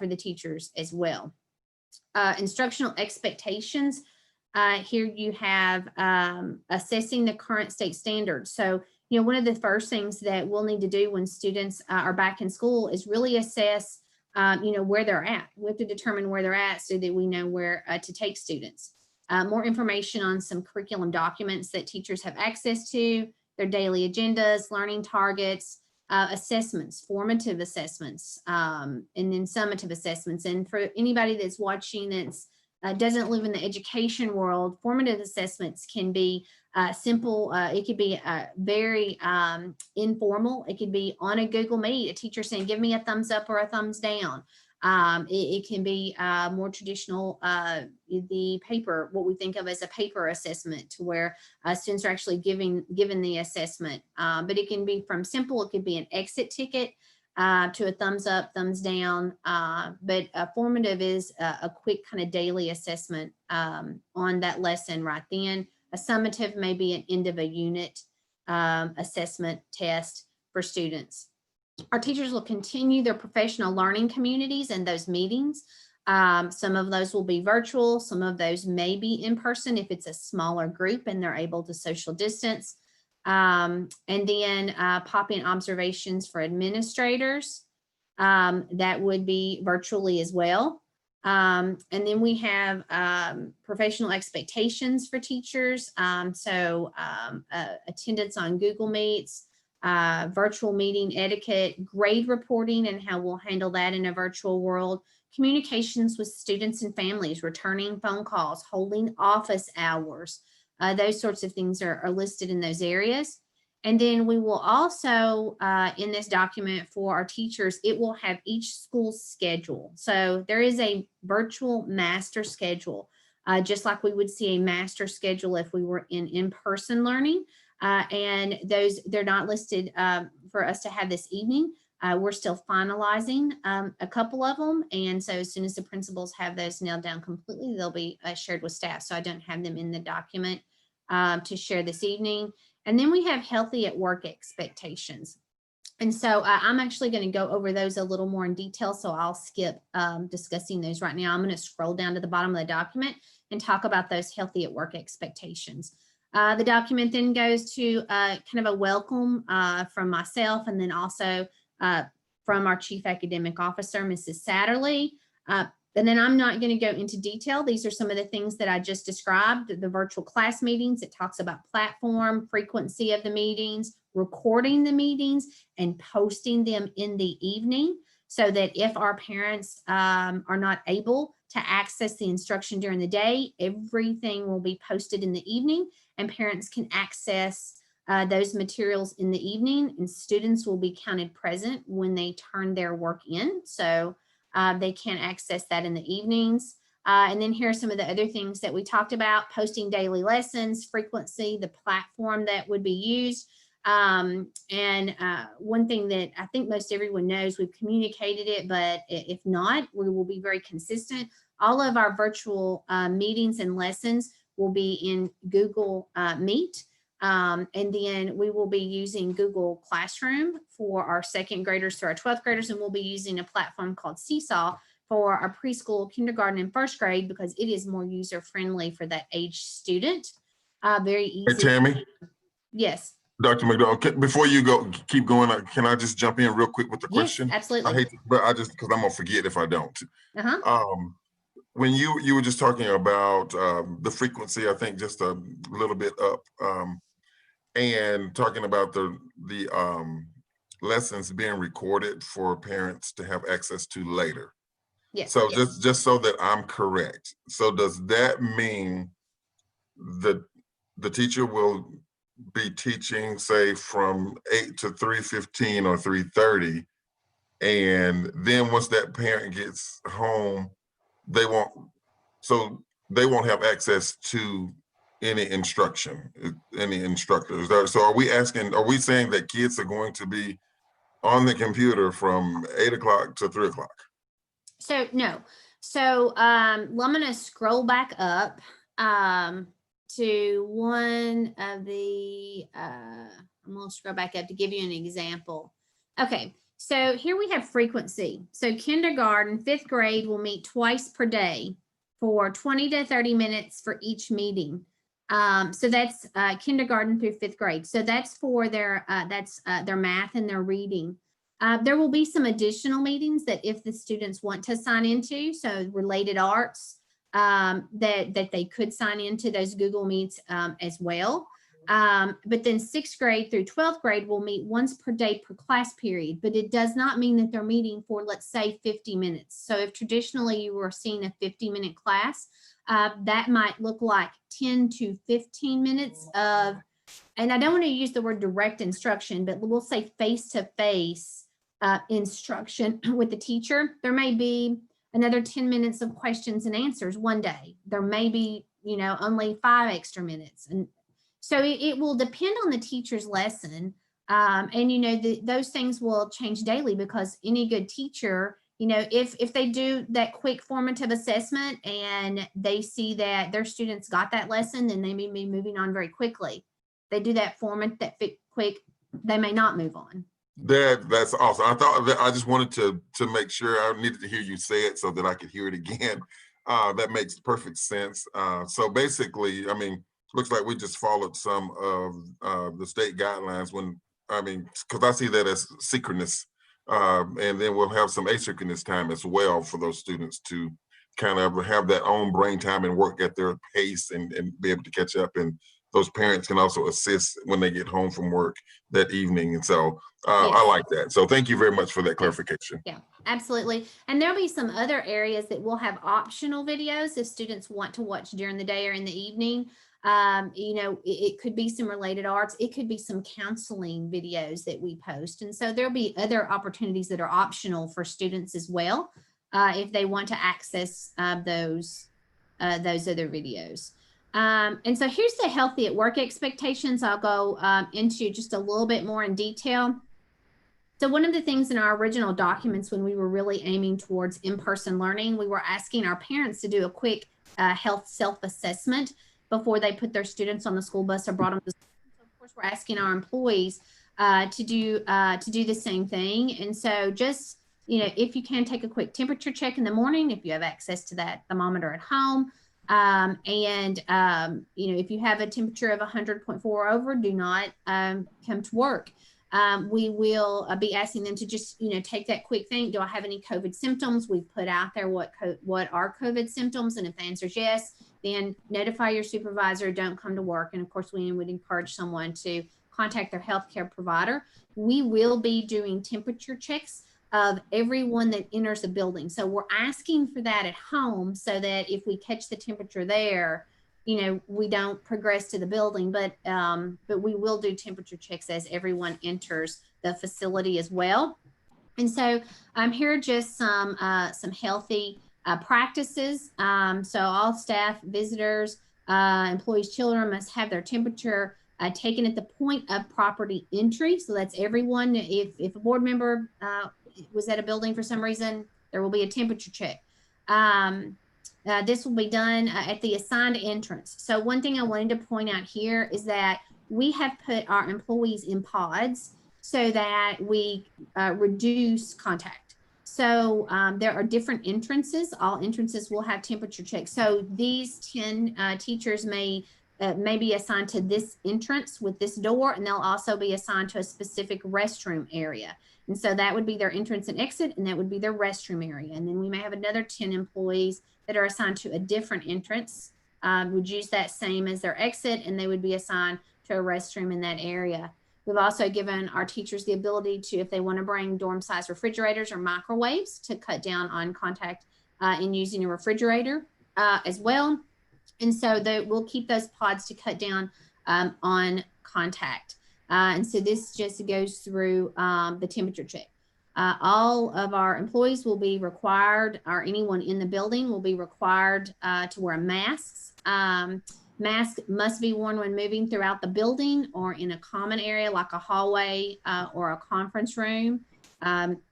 for the teachers as well. Instructional expectations. Here you have assessing the current state standards. So, one of the first things that we'll need to do when students are back in school is really assess where they're at. We have to determine where they're at so that we know where to take students. More information on some curriculum documents that teachers have access to, their daily agendas, learning targets, assessments, formative assessments, and then summative assessments. And for anybody that's watching that's doesn't live in the education world, formative assessments can be simple. It could be very informal. It could be on a Google Meet, a teacher saying, give me a thumbs up or a thumbs down. It can be more traditional, the paper, what we think of as a paper assessment, to where students are actually given the assessment. But it can be from simple, it could be an exit ticket to a thumbs up, thumbs down. But formative is a quick kind of daily assessment on that lesson right then. A summative may be an end of a unit assessment test for students. Our teachers will continue their professional learning communities and those meetings. Some of those will be virtual. Some of those may be in person if it's a smaller group and they're able to social distance. And then pop-in observations for administrators. That would be virtually as well. And then we have professional expectations for teachers. Attendance on Google Meets, virtual meeting etiquette, grade reporting and how we'll handle that in a virtual world, communications with students and families, returning phone calls, holding office hours. Those sorts of things are listed in those areas. And then we will also, in this document for our teachers, it will have each school's schedule. So there is a virtual master schedule, just like we would see a master schedule if we were in in-person learning. And those, they're not listed for us to have this evening. We're still finalizing a couple of them. And so as soon as the principals have those nailed down completely, they'll be shared with staff. So I don't have them in the document to share this evening. And then we have healthy at work expectations. And so I'm actually going to go over those a little more in detail. So I'll skip discussing those right now. I'm going to scroll down to the bottom of the document and talk about those healthy at work expectations. The document then goes to kind of a welcome from myself, and then also from our Chief Academic Officer, Mrs. Satterley. And then I'm not going to go into detail. These are some of the things that I just described. The virtual class meetings, it talks about platform, frequency of the meetings, recording the meetings, and posting them in the evening, so that if our parents are not able to access the instruction during the day, everything will be posted in the evening, and parents can access those materials in the evening, and students will be counted present when they turn their work in. So they can access that in the evenings. And then here are some of the other things that we talked about: posting daily lessons, frequency, the platform that would be used. One thing that I think most everyone knows, we've communicated it, but if not, we will be very consistent. All of our virtual meetings and lessons will be in Google Meet. And then we will be using Google Classroom for our second graders to our 12th graders, and we'll be using a platform called Seesaw for our preschool, kindergarten, and first grade, because it is more user-friendly for that age student. Very easy. Hey, Tammy? Yes. Dr. McDonald, before you go, keep going, can I just jump in real quick with the question? Yes, absolutely. I hate to, but I just, because I'm gonna forget if I don't. When you were just talking about the frequency, I think just a little bit up, and talking about the lessons being recorded for parents to have access to later. Yes. So yes. just so that I'm correct. So does that mean that the teacher will be teaching, say, from 8 to 3:15 or 3:30, and then once that parent gets home, they won't have access to any instruction, any instructors? So are we saying that kids are going to be on the computer from 8 o'clock to 3 o'clock? So no. So I'm going to scroll back up to one of the, I'm going to scroll back up to give you an example. Okay, so here we have frequency. So kindergarten, 5th grade will meet twice per day for 20 to 30 minutes for each meeting. So that's kindergarten through 5th grade. So that's for their math and their reading. There will be some additional meetings that if the students want to sign into, so related arts, that they could sign into those Google Meets as well. But then 6th grade through 12th grade will meet once per day per class period, but it does not mean that they're meeting for, let's say, 50 minutes. So if traditionally you were seeing a 50-minute class, that might look like 10 to 15 minutes of, and I don't want to use the word direct instruction, but we'll say face-to-face instruction with the teacher. There may be another 10 minutes of questions and answers one day. There may be, only 5 extra minutes. And so it will depend on the teacher's lesson. And, those things will change daily, because any good teacher, if they do that quick formative assessment and they see that their students got that lesson, then they may be moving on very quickly. They do that format, that quick, they may not move on. That's awesome. I just wanted to make sure. I needed to hear you say it so that I could hear it again. That makes perfect sense. So basically, looks like we just followed some of the state guidelines because I see that as synchronous, and then we'll have some asynchronous time as well for those students to kind of have that own brain time and work at their pace and be able to catch up. And those parents can also assist when they get home from work that evening. And so Yes. I like that. So thank you very much for that clarification. Yeah, absolutely. And there'll be some other areas that will have optional videos if students want to watch during the day or in the evening. It could be some related arts. It could be some counseling videos that we post. And so there'll be other opportunities that are optional for students as well, if they want to access those other videos. And so here's the healthy at work expectations. I'll go into just a little bit more in detail. So one of the things in our original documents, when we were really aiming towards in-person learning, we were asking our parents to do a quick health self-assessment before they put their students on the school bus or brought them to school. So of course, we're asking our employees to do the same thing. And so just, if you can, take a quick temperature check in the morning, if you have access to that thermometer at home. If you have a temperature of 100.4 or over, do not come to work. We will be asking them to just, take that quick think. Do I have any COVID symptoms? We put out there what are COVID symptoms. And if the answer is yes, then notify your supervisor, don't come to work. And of course, we would encourage someone to contact their healthcare provider. We will be doing temperature checks of everyone that enters the building. So we're asking for that at home so that if we catch the temperature there, we don't progress to the building, but we will do temperature checks as everyone enters the facility as well. And so here are just some healthy practices. So all staff, visitors, employees, children must have their temperature taken at the point of property entry. So that's everyone. If a board member was at a building for some reason, there will be a temperature check. This will be done at the assigned entrance. So one thing I wanted to point out here is that we have put our employees in pods so that we reduce contact. So there are different entrances. All entrances will have temperature checks. So these 10 teachers may be assigned to this entrance with this door, and they'll also be assigned to a specific restroom area. And so that would be their entrance and exit, and that would be their restroom area. And then we may have another 10 employees that are assigned to a different entrance, would use that same as their exit, and they would be assigned to a restroom in that area. We've also given our teachers the ability to, if they want to bring dorm size refrigerators or microwaves, to cut down on contact in using a refrigerator as well. And so we'll keep those pods to cut down on contact. And so this just goes through the temperature check. All of our employees will be required, or anyone in the building will be required to wear masks. Masks must be worn when moving throughout the building or in a common area like a hallway or a conference room,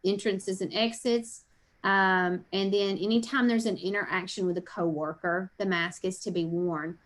entrances and exits. And then anytime there's an interaction with a coworker, the mask is to be worn.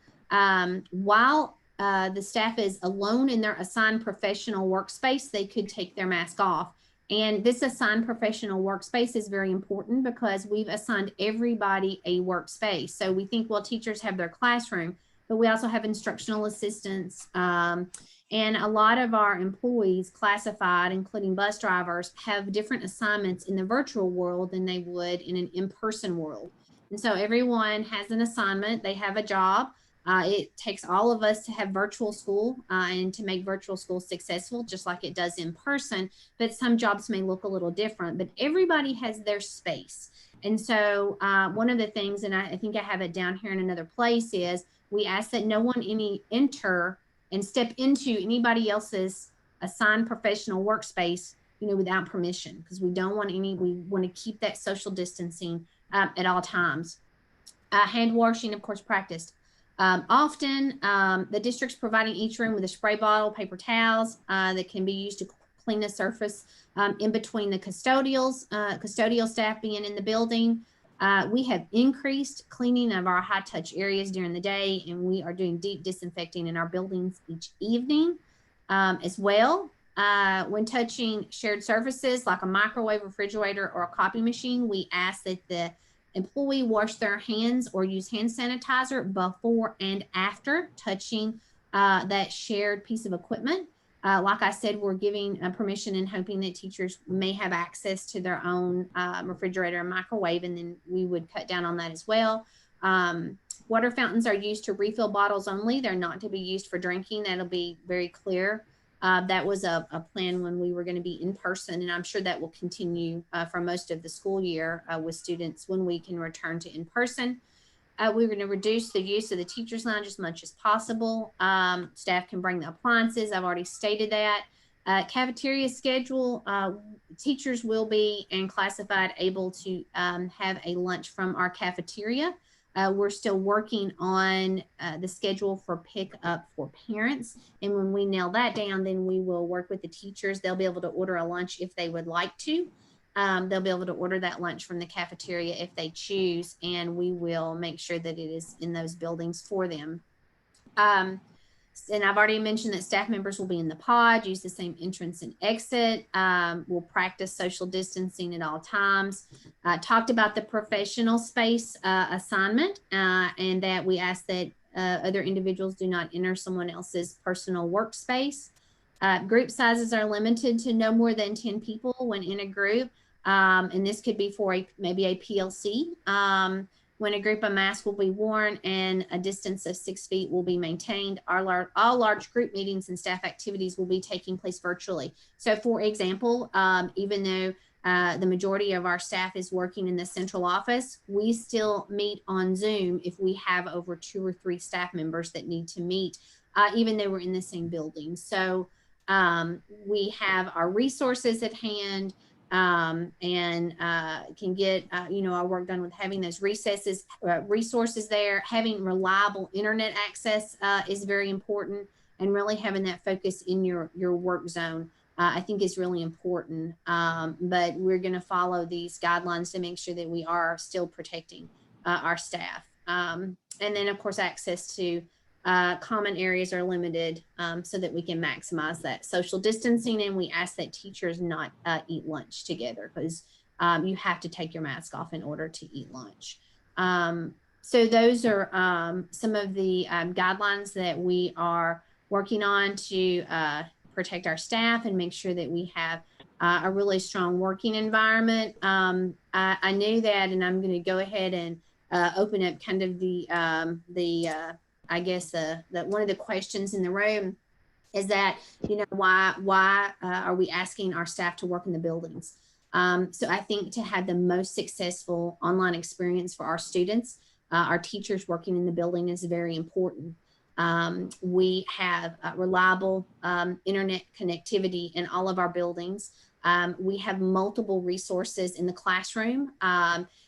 While the staff is alone in their assigned professional workspace, they could take their mask off. And this assigned professional workspace is very important because we've assigned everybody a workspace. So we think, well, teachers have their classroom, but we also have instructional assistants and And a lot of our employees classified, including bus drivers, have different assignments in the virtual world than they would in an in-person world. And so everyone has an assignment, they have a job. It takes all of us to have virtual school and to make virtual school successful, just like it does in person. But some jobs may look a little different, but everybody has their space. And so one of the things, and I think I have it down here in another place, is we ask that no one enter and step into anybody else's assigned professional workspace, without permission, because we don't want we want to keep that social distancing at all times. Hand washing, of course, practiced often. The district's providing each room with a spray bottle, paper towels that can be used to clean the surface in between the custodial staff being in the building. We have increased cleaning of our high touch areas during the day, and we are doing deep disinfecting in our buildings each evening as well. When touching shared surfaces like a microwave, refrigerator, or a copy machine, we ask that the employee wash their hands or use hand sanitizer before and after touching that shared piece of equipment. Like I said, we're giving permission and hoping that teachers may have access to their own refrigerator and microwave, and then we would cut down on that as well. Water fountains are used to refill bottles only. They're not to be used for drinking. That'll be very clear. That was a plan when we were going to be in person, and I'm sure that will continue for most of the school year with students when we can return to in person. We're going to reduce the use of the teacher's lounge as much as possible. Staff can bring the appliances. I've already stated that. Cafeteria schedule, teachers will be and classified able to have a lunch from our cafeteria. We're still working on the schedule for pickup for parents. And when we nail that down, then we will work with the teachers. They'll be able to order a lunch if they would like to. They'll be able to order that lunch from the cafeteria if they choose, and we will make sure that it is in those buildings for them. And I've already mentioned that staff members will be in the pod, use the same entrance and exit. We'll practice social distancing at all times. Talked about the professional space assignment and that we ask that other individuals do not enter someone else's personal workspace. Group sizes are limited to no more than 10 people when in a group. And this could be for maybe a PLC. When a group of masks will be worn and a distance of 6 feet will be maintained. All large group meetings and staff activities will be taking place virtually. So for example, even though the majority of our staff is working in the central office, we still meet on Zoom if we have over 2 or 3 staff members that need to meet, even though we're in the same building. So we have our resources at hand. And can get our work done with having those resources there. Having reliable internet access is very important, and really having that focus in your work zone I think is really important. But we're going to follow these guidelines to make sure that we are still protecting our staff. And then of course access to common areas are limited so that we can maximize that social distancing, and we ask that teachers not eat lunch together because you have to take your mask off in order to eat lunch. So those are some of the guidelines that we are working on to protect our staff and make sure that we have a really strong working environment. I knew that, and I'm going to go ahead and open up kind of I guess that one of the questions in the room is that, why are we asking our staff to work in the buildings? So I think to have the most successful online experience for our students, our teachers working in the building is very important. We have reliable internet connectivity in all of our buildings. We have multiple resources in the classroom.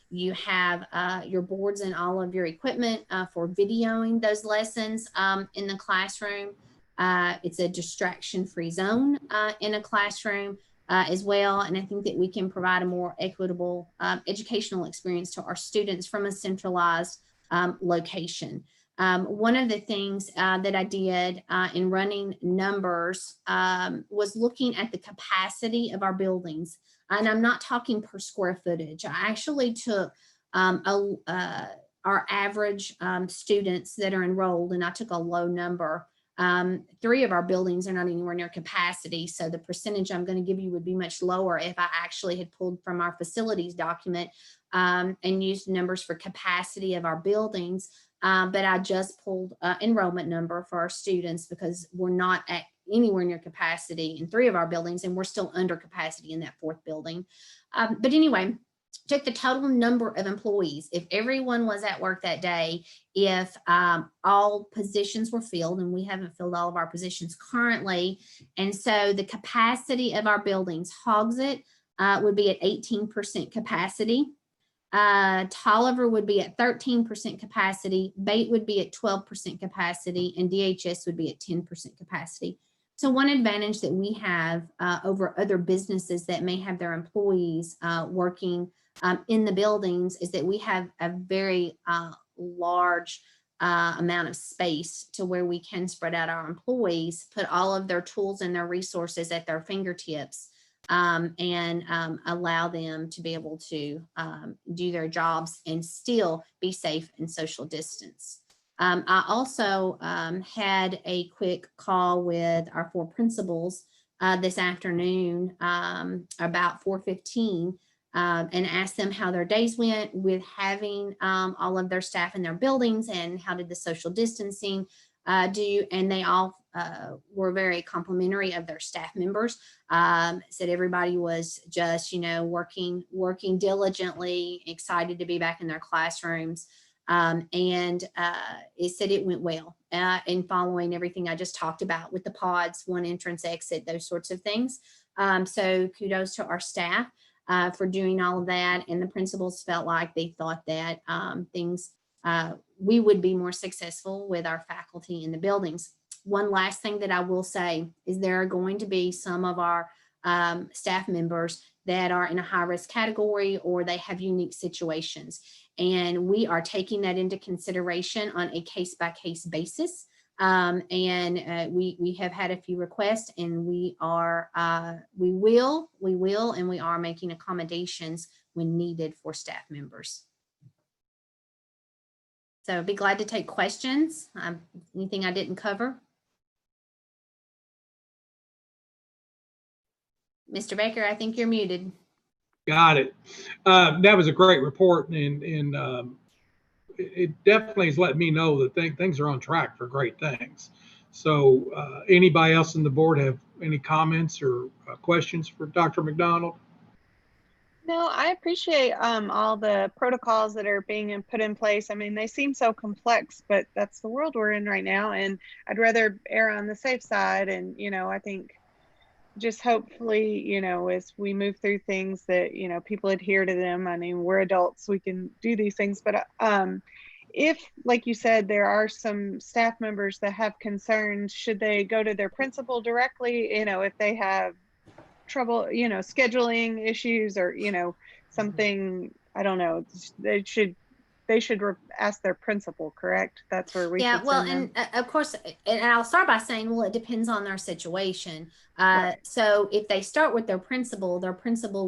You have your boards and all of your equipment for videoing those lessons in the classroom. It's a distraction-free zone in a classroom as well. And I think that we can provide a more equitable educational experience to our students from a centralized location. One of the things that I did in running numbers was looking at the capacity of our buildings. And I'm not talking per square footage. I actually took our average students that are enrolled, and I took a low number 3 of our buildings are not anywhere near capacity. So the percentage I'm going to give you would be much lower if I actually had pulled from our facilities document and used numbers for capacity of our buildings. But I just pulled enrollment number for our students because we're not at anywhere near capacity in 3 of our buildings, and we're still under capacity in that 4th building. But anyway, took the total number of employees. If everyone was at work that day, if all positions were filled, and we haven't filled all of our positions currently. And so the capacity of our buildings, Hogsett would be at 18% capacity. Tolliver would be at 13% capacity, Bate would be at 12% capacity, and DHS would be at 10% capacity. So one advantage that we have over other businesses that may have their employees working in the buildings is that we have a very large amount of space to where we can spread out our employees, put all of their tools and their resources at their fingertips, and allow them to be able to do their jobs and still be safe and social distance. I also had a quick call with our 4 principals this afternoon about 4:15 and asked them how their days went with having all of their staff in their buildings and how did the social distancing do. And they all were very complimentary of their staff members. Said everybody was just, working diligently, excited to be back in their classrooms. And it said it went well in following everything I just talked about with the pods, one entrance, exit, those sorts of things. So kudos to our staff for doing all of that. And the principals felt like they thought that we would be more successful with our faculty in the buildings. One last thing that I will say is there are going to be some of our staff members that are in a high-risk category or they have unique situations. And we are taking that into consideration on a case-by-case basis. We have had a few requests, and we are making accommodations when needed for staff members. So I'd be glad to take questions. Anything I didn't cover? Mr. Baker, I think you're muted. Got it. That was a great report, and it definitely has let me know that things are on track for great things. So anybody else on the board have any comments or questions for Dr. McDonald? No, I appreciate all the protocols that are being put in place. I mean, they seem so complex, but that's the world we're in right now. And I'd rather err on the safe side. And, I think just hopefully, as we move through things that, people adhere to them. I mean, we're adults, we can do these things. But if, like you said, there are some staff members that have concerns, should they go to their principal directly, if they have trouble, scheduling issues or, something, I don't know, they should ask their principal, correct? That's where we should well, send them. and of course, and I'll start by saying, well, it depends on their situation. Right. So if they start with their principal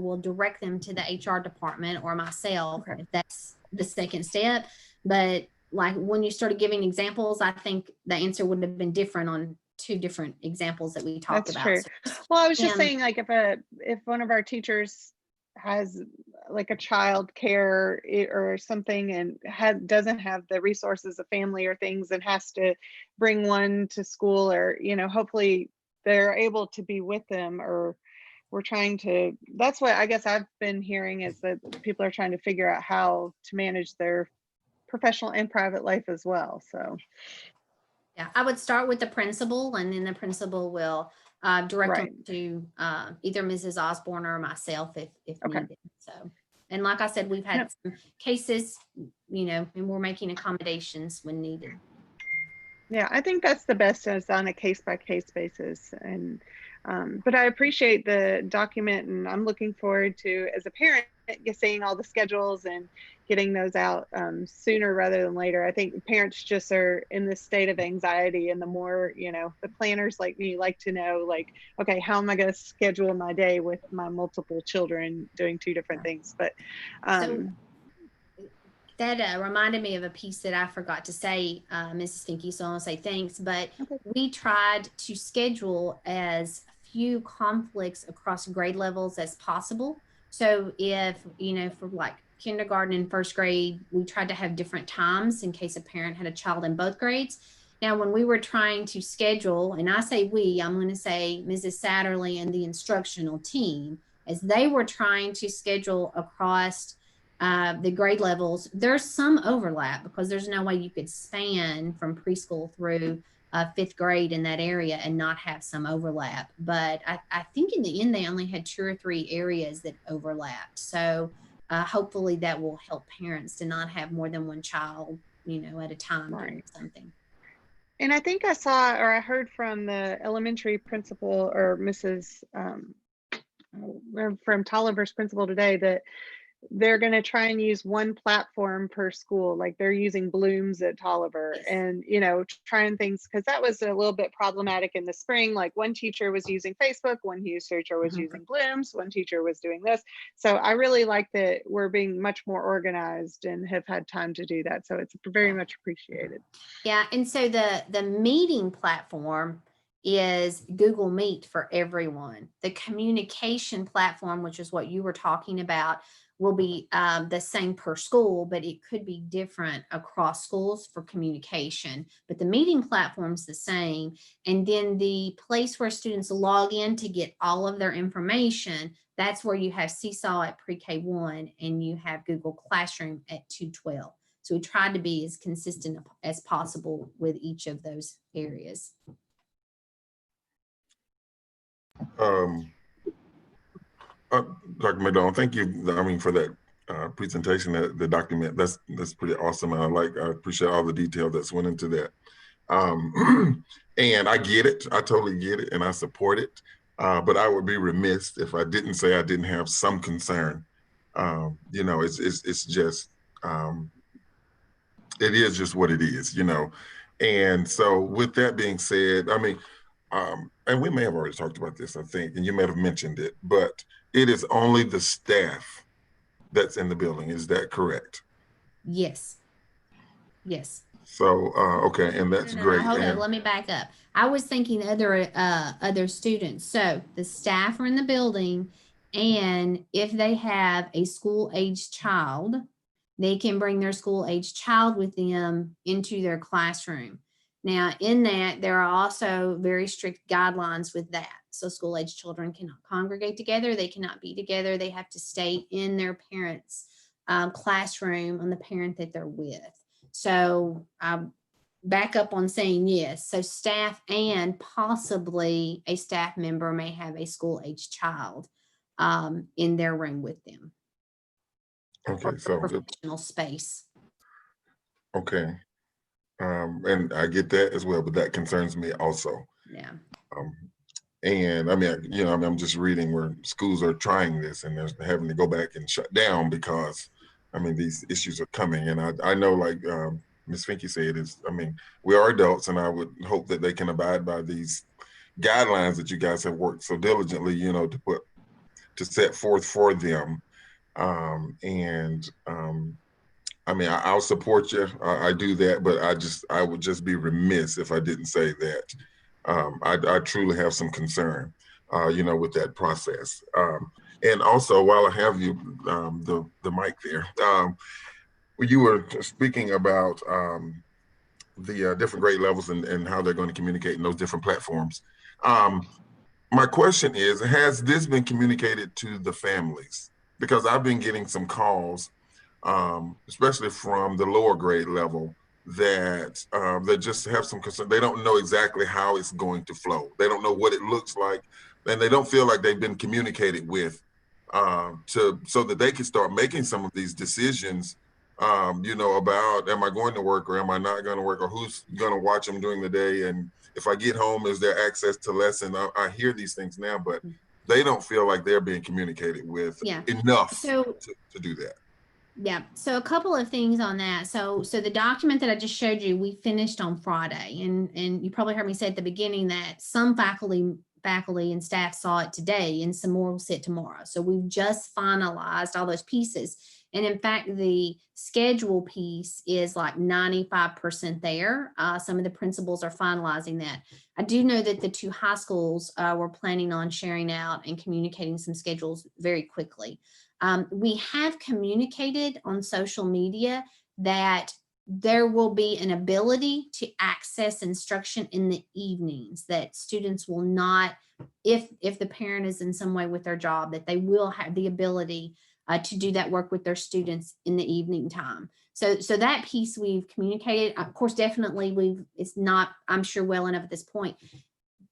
will direct them to the HR department or myself, Okay. if that's the second step. But like when you started giving examples, I think the answer would have been different on 2 different examples that we talked about. True. Well, I was just saying, like, if one of our teachers has like a child care or something and doesn't have the resources of family or things and has to bring one to school, or hopefully they're able to be with them, or we're trying to, that's what I guess I've been hearing, is that people are trying to figure out how to manage their professional and private life as well. So yeah, I would start with the principal, and then the principal will direct them to either Mrs. Osborne or myself if needed. So, and like I said, we've had some cases, and we're making accommodations when needed. Yeah, I think that's the best, is on a case-by-case basis. And but I appreciate the document, and I'm looking forward to, as a parent, seeing all the schedules and getting those out sooner rather than later. I think parents just are in this state of anxiety, and the more, the planners like me like to know, like, okay, how am I going to schedule my day with my multiple children doing 2 different things? But That reminded me of a piece that I forgot to say, Mrs. Finke, so I want to say thanks, but we tried to schedule as few conflicts across grade levels as possible. So if, you know, for like kindergarten and first grade, we tried to have different times in case a parent had a child in both grades. Now, when we were trying to schedule, and I say we, I'm going to say Mrs. Satterley and the instructional team, as they were trying to schedule across the grade levels, there's some overlap because there's no way you could span from preschool through fifth grade in that area and not have some overlap. But I think in the end, they only had 2 or 3 areas that overlapped. So hopefully that will help parents to not have more than one child, you know, at a time doing something. And I think I saw, or I heard from the elementary principal or Mrs. From Tolliver's principal today that they're going to try and use one platform per school. Like they're using Blooms at Tolliver, Yes. and, you know, trying things, because that was a little bit problematic in the spring. Like one teacher was using Facebook, one teacher was using Blooms, one teacher was doing this. So I really like that we're being much more organized and have had time to do that. So it's very much appreciated. Yeah, and so the meeting platform is Google Meet for everyone. The communication platform, which is what you were talking about, will be the same per school, but it could be different across schools for communication. But the meeting platform's the same. And then the place where students log in to get all of their information, that's where you have Seesaw at pre-K 1 and you have Google Classroom at 212. So we tried to be as consistent as possible with each of those areas. Dr. McDonald, thank you. I mean, for that presentation, the document. That's pretty awesome. I appreciate all the detail that's went into that. And I get it. I totally get it, and I support it. But I would be remiss if I didn't say I didn't have some concern. You know, it's just it is just what it is. You know, and so with that being said, I mean, and we may have already talked about this, I think, and you may have mentioned it, but it is only the staff that's in the building. Is that correct? Yes. Yes. So, okay, and that's great. Hold on, let me back up. I was thinking other students. So the staff are in the building, and if they have a school-aged child, they can bring their school-aged child with them into their classroom. Now, in that, there are also very strict guidelines with that. So school-aged children cannot congregate together. They cannot be together. They have to stay in their parents' classroom on the parent that they're with. So back up on saying yes. So staff and possibly a staff member may have a school-aged child in their room with them. Okay, so professional space. Okay. And I get that as well, but that concerns me also. Yeah. And I mean, you know, I'm just reading where schools are trying this and they're having to go back and shut down because, I mean, these issues are coming. And I know, like Ms. Finke said, I mean, we are adults, and I would hope that they can abide by these guidelines that you guys have worked so diligently, you know, to set forth for them. I mean, I'll support you. I do that, but I would just be remiss if I didn't say that I truly have some concern, you know, with that process. And also, while I have you, the mic there, you were speaking about the different grade levels and how they're going to communicate in those different platforms. My question is, has this been communicated to the families? Because I've been getting some calls, especially from the lower grade level, that just have some concern. They don't know exactly how it's going to flow. They don't know what it looks like, and they don't feel like they've been communicated with so that they can start making some of these decisions, you know, about am I going to work or am I not going to work, or who's going to watch them during the day, and if I get home, is there access to lesson? I hear these things now, but they don't feel like they're being communicated with enough to do that. Yeah. So a couple of things on that. So the document that I just showed you, we finished on Friday, and you probably heard me say at the beginning that some faculty and staff saw it today, and some more will see it tomorrow. So we've just finalized all those pieces. And in fact, the schedule piece is like 95% there. Some of the principals are finalizing that. I do know that the 2 high schools were planning on sharing out and communicating some schedules very quickly. We have communicated on social media that there will be an ability to access instruction in the evenings, that students will not, if the parent is in some way with their job, that they will have the ability to do that work with their students in the evening time. So that piece we've communicated. Of course, definitely it's not, I'm sure, well enough at this point.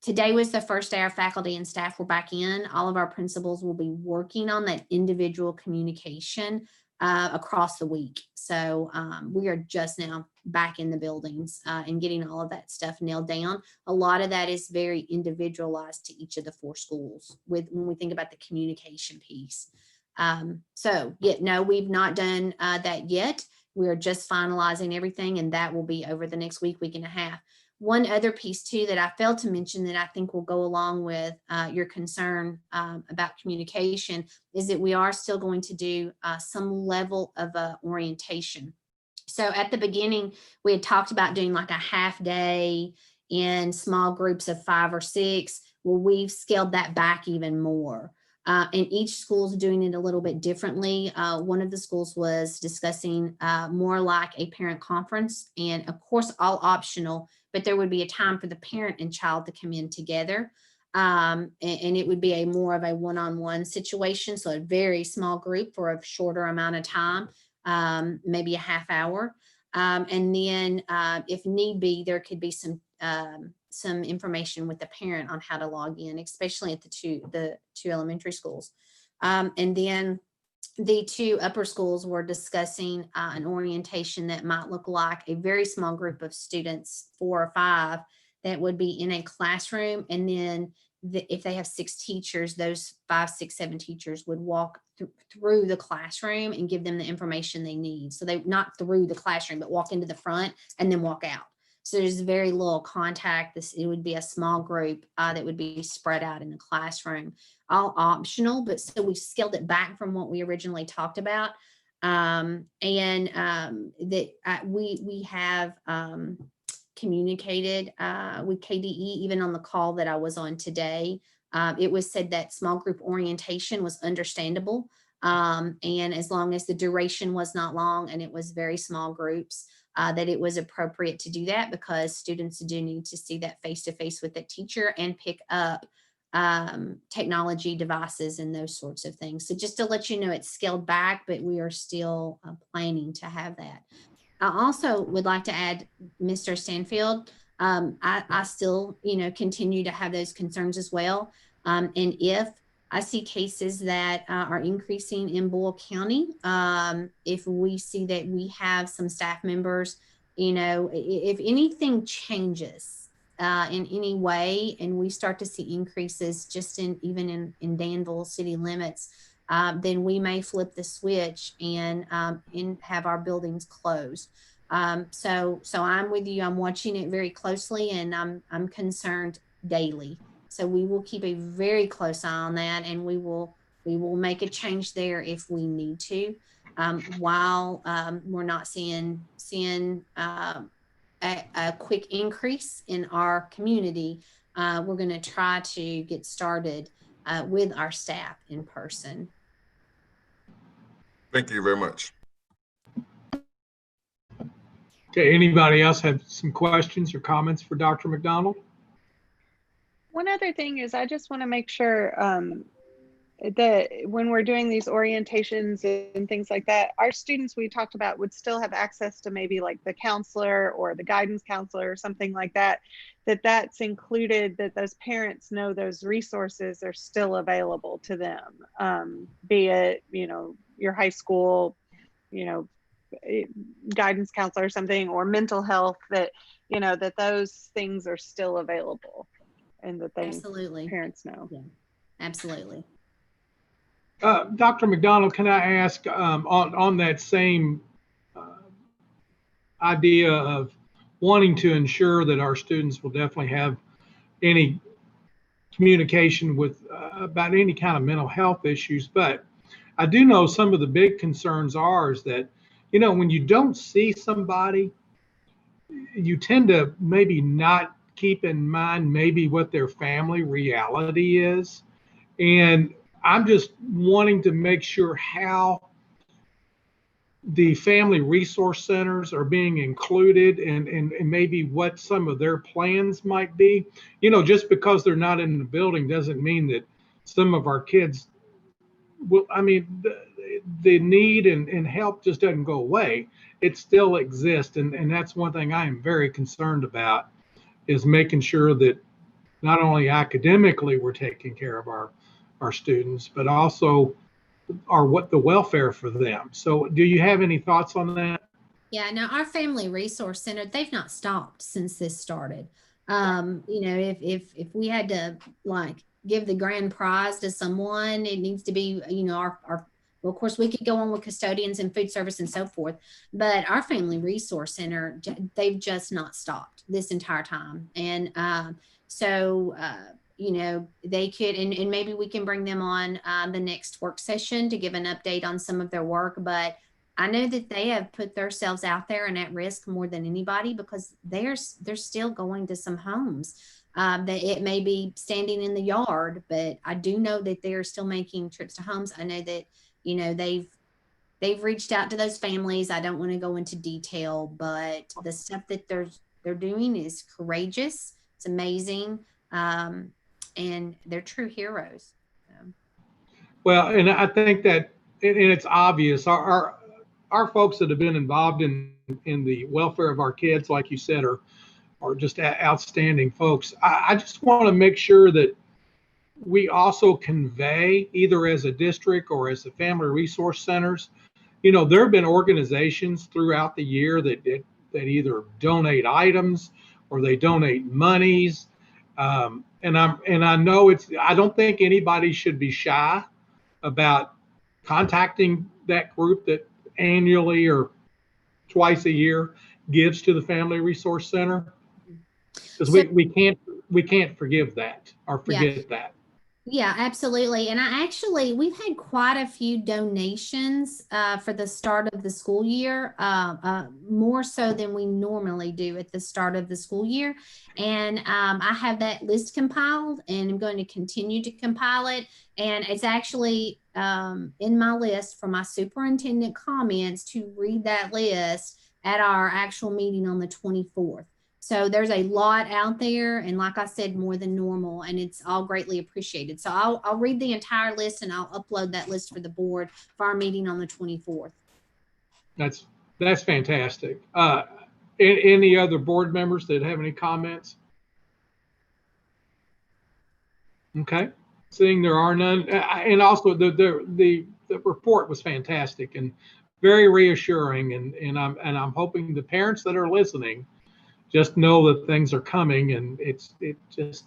Today was the first day our faculty and staff were back in. All of our principals will be working on that individual communication across the week. So we are just now back in the buildings and getting all of that stuff nailed down. A lot of that is very individualized to each of the 4 schools when we think about the communication piece. So yeah, no, we've not done that yet. We're just finalizing everything, and that will be over the next week and a half. One other piece too that I failed to mention that I think will go along with your concern about communication is that we are still going to do some level of orientation. So at the beginning, we had talked about doing like a half day in small groups of 5 or 6. Well, we've scaled that back even more. And each school's doing it a little bit differently. One of the schools was discussing more like a parent conference, and of course, all optional, but there would be a time for the parent and child to come in together. And it would be a more of a one-on-one situation. So a very small group for a shorter amount of time, maybe a half hour. And then if need be, there could be some information with the parent on how to log in, especially at the two elementary schools. And then the 2 upper schools were discussing an orientation that might look like a very small group of students, 4 or 5, that would be in a classroom. And then if they have 6 teachers, those 5, 6, 7 teachers would walk through the classroom and give them the information they need. So they not through the classroom, but walk into the front and then walk out. So there's very little contact. It would be a small group that would be spread out in the classroom, all optional, but so we scaled it back from what we originally talked about. We have communicated with KDE, even on the call that I was on today. It was said that small group orientation was understandable. And as long as the duration was not long and it was very small groups, that it was appropriate to do that, because students do need to see that face-to-face with the teacher and pick up technology devices and those sorts of things. So just to let you know, it's scaled back, but we are still planning to have that. I also would like to add, Mr. Stanfield, I still, continue to have those concerns as well. And if I see cases that are increasing in Boyle County, if we see that we have some staff members, if anything changes in any way, and we start to see increases just even in Danville city limits, then we may flip the switch and have our buildings closed. So I'm with you. I'm watching it very closely, and I'm concerned daily. So we will keep a very close eye on that, and we will make a change there if we need to. While we're not seeing a quick increase in our community, we're going to try to get started with our staff in person. Thank you very much. Okay, anybody else have some questions or comments for Dr. McDonald? One other thing is I just want to make sure that when we're doing these orientations and things like that, our students we talked about would still have access to maybe like the counselor or the guidance counselor or something like that, that's included, that those parents know those resources are still available to them, be it, your high school, guidance counselor or something, or mental health, that, that those things are still available. And that they Absolutely. Parents know. Yeah, absolutely. Dr. McDonald, can I ask on that same idea of wanting to ensure that our students will definitely have any communication with about any kind of mental health issues, but I do know some of the big concerns are is that, when you don't see somebody, you tend to maybe not keep in mind maybe what their family reality is. And I'm just wanting to make sure how the family resource centers are being included and maybe what some of their plans might be. Just because they're not in the building doesn't mean that some of our kids will, the need and help just doesn't go away. It still exists. And that's one thing I am very concerned about, is making sure that not only academically we're taking care of our students, but also what the welfare for them. So do you have any thoughts on that? Yeah, now our Family Resource Center, they've not stopped since this started. If we had to like give the grand prize to someone, it needs to be, well, of course we could go on with custodians and food service and so forth, but our Family Resource Center, they've just not stopped this entire time. And they could, and maybe we can bring them on the next work session to give an update on some of their work. But I know that they have put themselves out there and at risk more than anybody, because they're still going to some homes that it may be standing in the yard, but I do know that they're still making trips to homes. I know that, they've reached out to those families. I don't want to go into detail, but the stuff that they're doing is courageous. It's amazing. And they're true heroes. Well, and I think that, and it's obvious, our folks that have been involved in the welfare of our kids, like you said, are just outstanding folks. I just want to make sure that we also convey, either as a district or as the family resource centers, there have been organizations throughout the year that either donate items or they donate monies. And I know I don't think anybody should be shy about contacting that group that annually or twice a year gives to the Family Resource Center, because we can't forgive that or forget that. Yeah, absolutely. And we've had quite a few donations for the start of the school year, more so than we normally do at the start of the school year. And I have that list compiled, and I'm going to continue to compile it. And it's actually in my list for my superintendent comments to read that list at our actual meeting on the 24th. So there's a lot out there, and like I said, more than normal, and it's all greatly appreciated. So I'll read the entire list, and I'll upload that list for the board for our meeting on the 24th. That's fantastic. Any other board members that have any comments? Okay, seeing there are none, and also the report was fantastic and very reassuring, and I'm hoping the parents that are listening just know that things are coming, and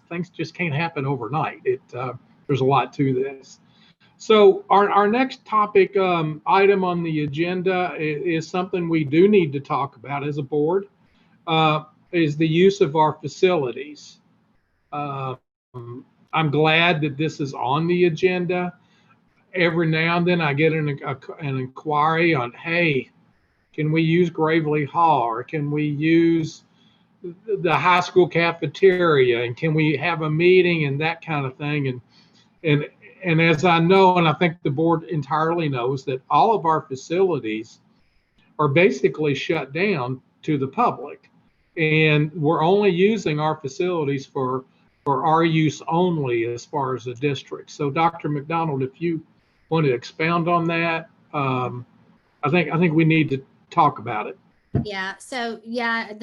things just can't happen overnight. There's a lot to this. So our next topic item on the agenda is something we do need to talk about as a board, is the use of our facilities. I'm glad that this is on the agenda. Every now and then I get an inquiry on, hey, can we use Gravely Hall, or can we use the high school cafeteria, and can we have a meeting and that kind of thing. And as I know, and I think the board entirely knows, that all of our facilities are basically shut down to the public, and we're only using our facilities for our use only as far as the district. So Dr. McDonald, if you want to expound on that, I think we need to talk about it. Yeah, so yeah,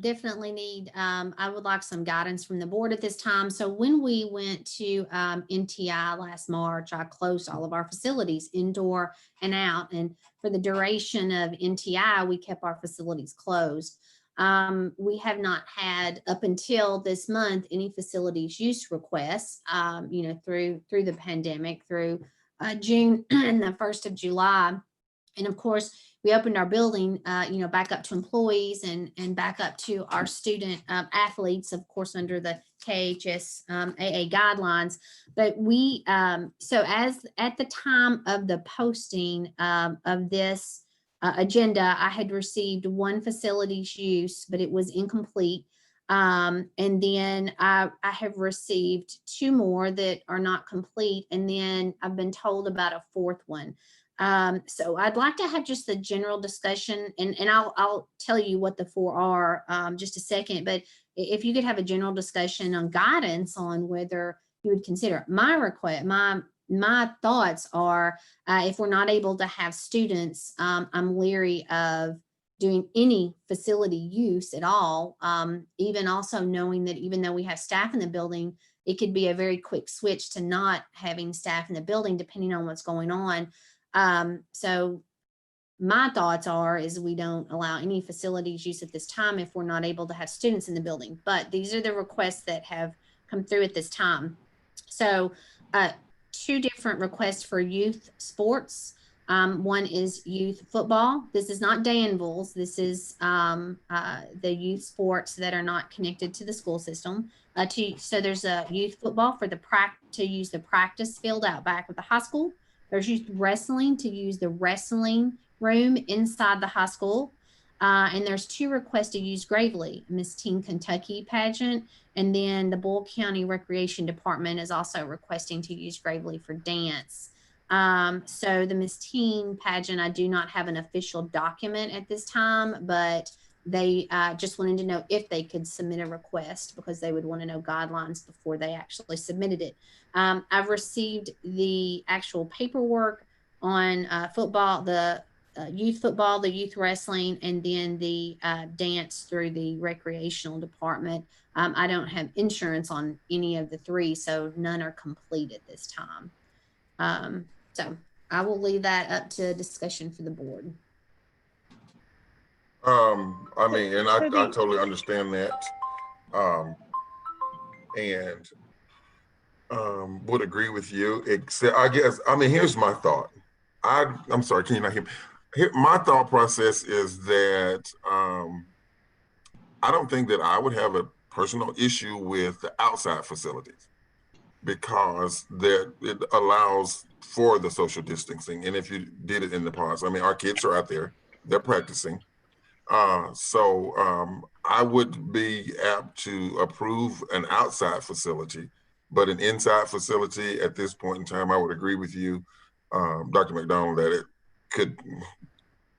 definitely need, I would like some guidance from the board at this time. So when we went to NTI last March, I closed all of our facilities, indoor and out. And for the duration of NTI, we kept our facilities closed. We have not had, up until this month, any facilities use requests, through the pandemic, through June and the 1st of July. And of course, we opened our building, back up to employees and back up to our student athletes, of course, under the KHS AA guidelines. But we, so as at the time of the posting of this agenda, I had received one facilities use, but it was incomplete. And then I have received two more that are not complete. And then I've been told about a fourth one. So I'd like to have just the general discussion, and I'll tell you what the four are just a second. But if you could have a general discussion on guidance on whether you would consider my request, my thoughts are if we're not able to have students, I'm leery of doing any facility use at all. Even also knowing that even though we have staff in the building, it could be a very quick switch to not having staff in the building, depending on what's going on. So my thoughts is we don't allow any facilities use at this time if we're not able to have students in the building. But these are the requests that have come through at this time. So two different requests for youth sports. One is youth football. This is not Danville's. This is the youth sports that are not connected to the school system. So there's a youth football for to use the practice field out back of the high school. There's youth wrestling to use the wrestling room inside the high school. And there's two requests to use Gravely, Miss Teen Kentucky pageant. And then the Bull County Recreation Department is also requesting to use Gravely for dance. So the Miss Teen pageant, I do not have an official document at this time, but they just wanted to know if they could submit a request because they would want to know guidelines before they actually submitted it. I've received the actual paperwork on football, the youth football, the youth wrestling, and then the dance through the recreational department. I don't have insurance on any of the three, so none are complete at this time. So I will leave that up to discussion for the board. I mean, and I totally understand that. And would agree with you, except I guess, I mean, here's my thought. I'm sorry, can you not hear me? My thought process is that I don't think that I would have a personal issue with the outside facilities because it allows for the social distancing. And if you did it in the past, I mean, our kids are out there, they're practicing. So I would be apt to approve an outside facility, but an inside facility at this point in time, I would agree with you, Dr. McDonald, that it could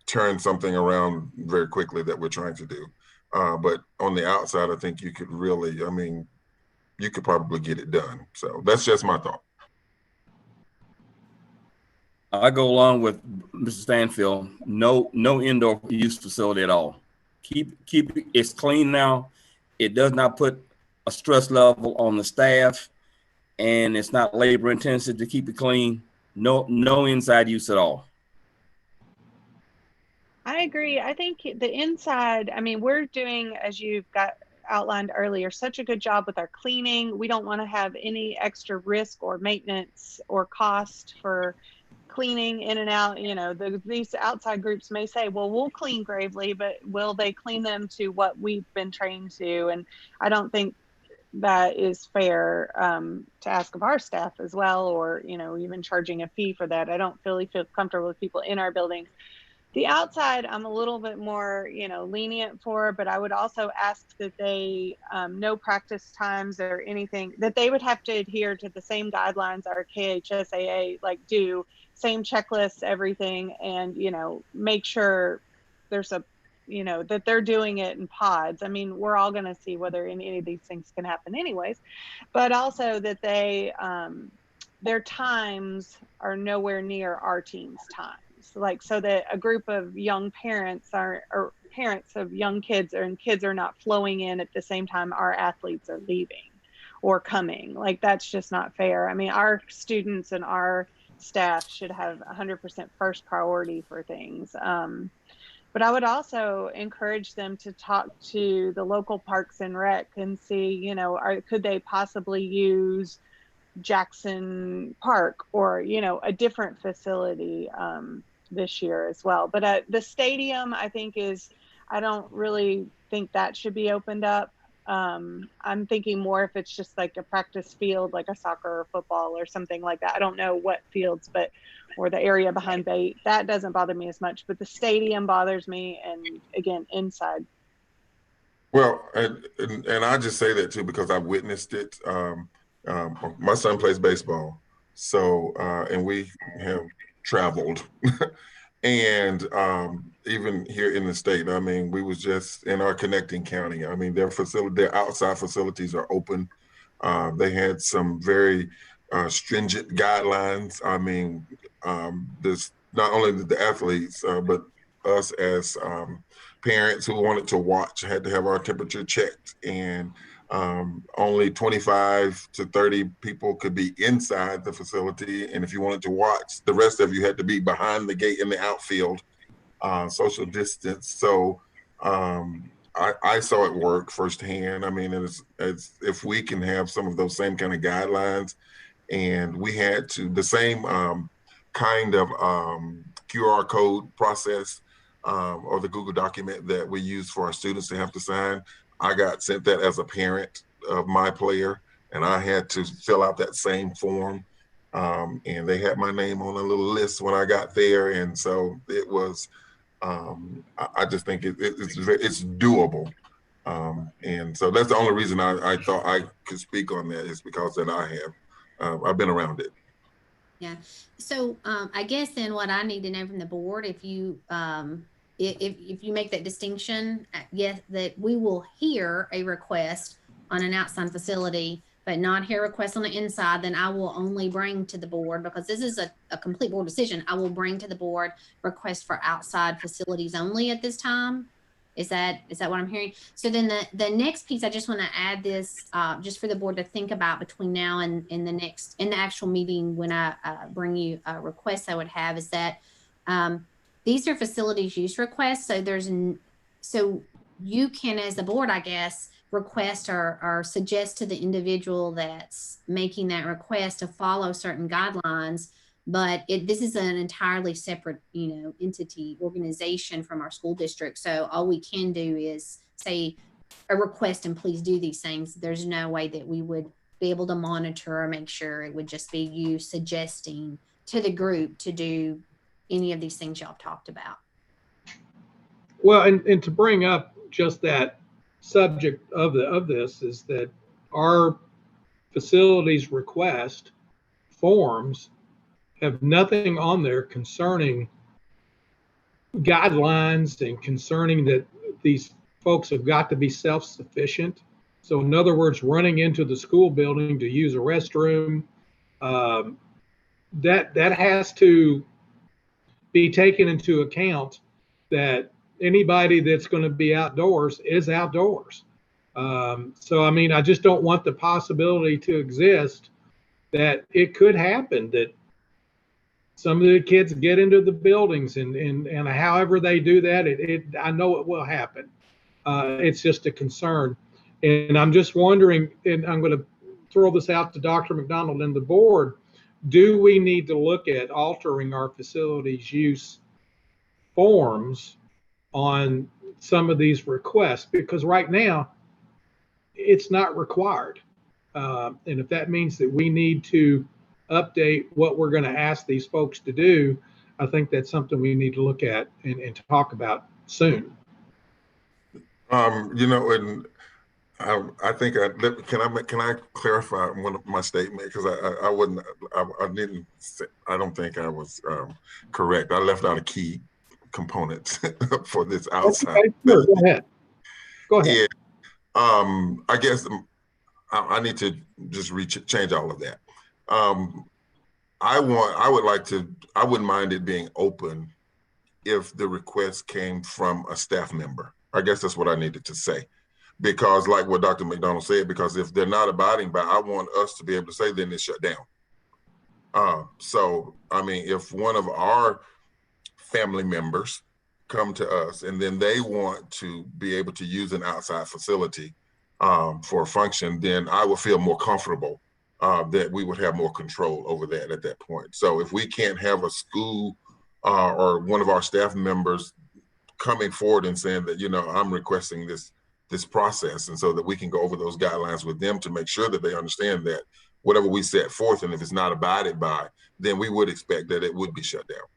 turn something around very quickly that we're trying to do. But on the outside, I think you could really, I mean, you could probably get it done. So that's just my thought. I go along with Mr. Stanfield. No indoor use facility at all. Keep it's clean now. It does not put a stress level on the staff, and it's not labor intensive to keep it clean. No inside use at all. I agree. I think the inside, I mean, we're doing, as you've got outlined earlier, such a good job with our cleaning. We don't want to have any extra risk or maintenance or cost for cleaning in and out. You know, these outside groups may say, well, we'll clean Gravely, but will they clean them to what we've been trained to? And I don't think that is fair to ask of our staff as well, or, you know, even charging a fee for that. I don't really feel comfortable with people in our buildings. The outside, I'm a little bit more, you know, lenient for, but I would also ask that they no practice times or anything, that they would have to adhere to the same guidelines our KHSAA do, same checklists, everything, and, you know, make sure there's a, you know, that they're doing it in pods. I mean, we're all going to see whether any of these things can happen anyways, but also that they, their times are nowhere near our team's times. Like, so that a group of young parents or parents of young kids and kids are not flowing in at the same time our athletes are leaving or coming. Like, that's just not fair. I mean, our students and our staff should have 100% first priority for things. But I would also encourage them to talk to the local parks and rec and see, you know, could they possibly use Jackson Park or, you know, a different facility. this year as well. But the stadium, I think I don't really think that should be opened up. I'm thinking more if it's just like a practice field, like a soccer or football or something like that. I don't know what fields, or the area behind bait, that doesn't bother me as much, but the stadium bothers me. And again, inside. Well, and I just say that too because I witnessed it. My son plays baseball, so and we have traveled, and even here in the state. I mean, we was just in our connecting county. I mean, their outside facilities are open. They had some very stringent guidelines. I mean, this not only the athletes, but us as parents who wanted to watch had to have our temperature checked, and only 25 to 30 people could be inside the facility. And if you wanted to watch, the rest of you had to be behind the gate in the outfield, social distance. So I saw it work firsthand. I mean, it's if we can have some of those same kind of guidelines, and we had the same kind of QR code process or the Google document that we use for our students to have to sign. I got sent that as a parent of my player, and I had to fill out that same form. And they had my name on a little list when I got there. And so it was, I just think it's doable. And so that's the only reason I thought I could speak on that, is because that I've been around it. Yeah. So I guess then what I need to know from the board, if you make that distinction, yes, that we will hear a request on an outside facility, but not hear a request on the inside, then I will only bring to the board, because this is a complete board decision. I will bring to the board requests for outside facilities only at this time. Is that what I'm hearing? So then the next piece, I just want to add this just for the board to think about between now and in the actual meeting when I bring you requests I would have, is that these are facilities use requests. So you can, as a board, I guess, request or suggest to the individual that's making that request to follow certain guidelines. But this is an entirely separate, entity, organization from our school district. So all we can do is say a request and please do these things. There's no way that we would be able to monitor or make sure. It would just be you suggesting to the group to do any of these things y'all talked about. Well, and to bring up just that subject of this is that our facilities request forms have nothing on there concerning guidelines and concerning that these folks have got to be self-sufficient. So in other words, running into the school building to use a restroom, that has to be taken into account, that anybody that's going to be outdoors is outdoors. So, I mean, I just don't want the possibility to exist that it could happen that some of the kids get into the buildings and however they do that, I know it will happen. It's just a concern. And I'm just wondering, and I'm going to throw this out to Dr. McDonald and the board, do we need to look at altering our facilities use forms on some of these requests? Because right now, it's not required. And if that means that we need to update what we're going to ask these folks to do, I think that's something we need to look at and talk about soon. And I think can I clarify one of my statement, because I don't think I was correct. I left out a key component for this outside. Okay, sure. Go ahead. Yeah. I guess I need to just change all of that. I wouldn't mind it being open if the request came from a staff member. I guess that's what I needed to say, because like what Dr. McDonald said, because if they're not abiding by, I want us to be able to say, then it's shut down. So, I mean, if one of our family members come to us and then they want to be able to use an outside facility for a function, then I will feel more comfortable that we would have more control over that at that point. So if we can't have a school or one of our staff members coming forward and saying that, I'm requesting this process, and so that we can go over those guidelines with them to make sure that they understand that whatever we set forth, and if it's not abided by, then we would expect that it would be shut down.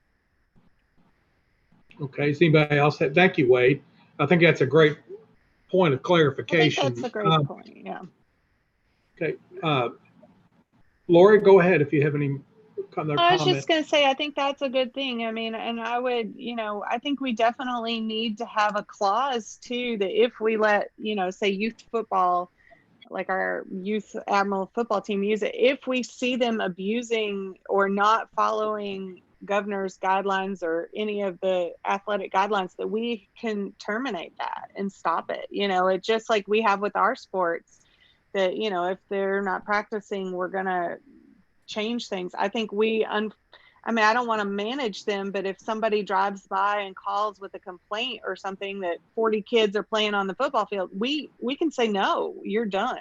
Okay, is anybody else? Thank you, Wade. I think that's a great point of I clarification. think that's a great point. Yeah. Okay, Lori, go ahead if you have any other I was comment. just going to say, I think that's a good thing. I mean, and I would, I think we definitely need to have a clause too, that if we let, say youth football, like our youth Admiral football team use it, if we see them abusing or not following governor's guidelines or any of the athletic guidelines, that we can terminate that and stop it. It's just like we have with our sports that, if they're not practicing, we're going to change things. I think I don't want to manage them, but if somebody drives by and calls with a complaint or something that 40 kids are playing on the football field, we can say, no, you're done.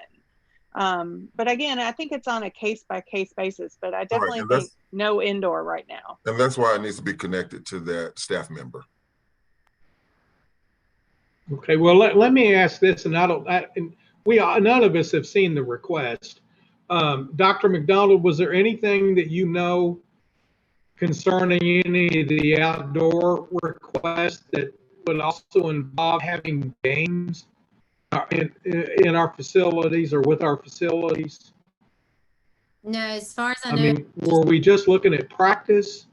But again, I think it's on a case-by-case basis, but I definitely think no indoor right now. And that's why it needs to be connected to that staff member. Okay, well, let me ask this, and none of us have seen the request. Dr. McDonald, was there anything that concerning any of the outdoor requests that would also involve having games in our facilities or with our facilities? No, as far as I I know, mean, were we just looking at practice,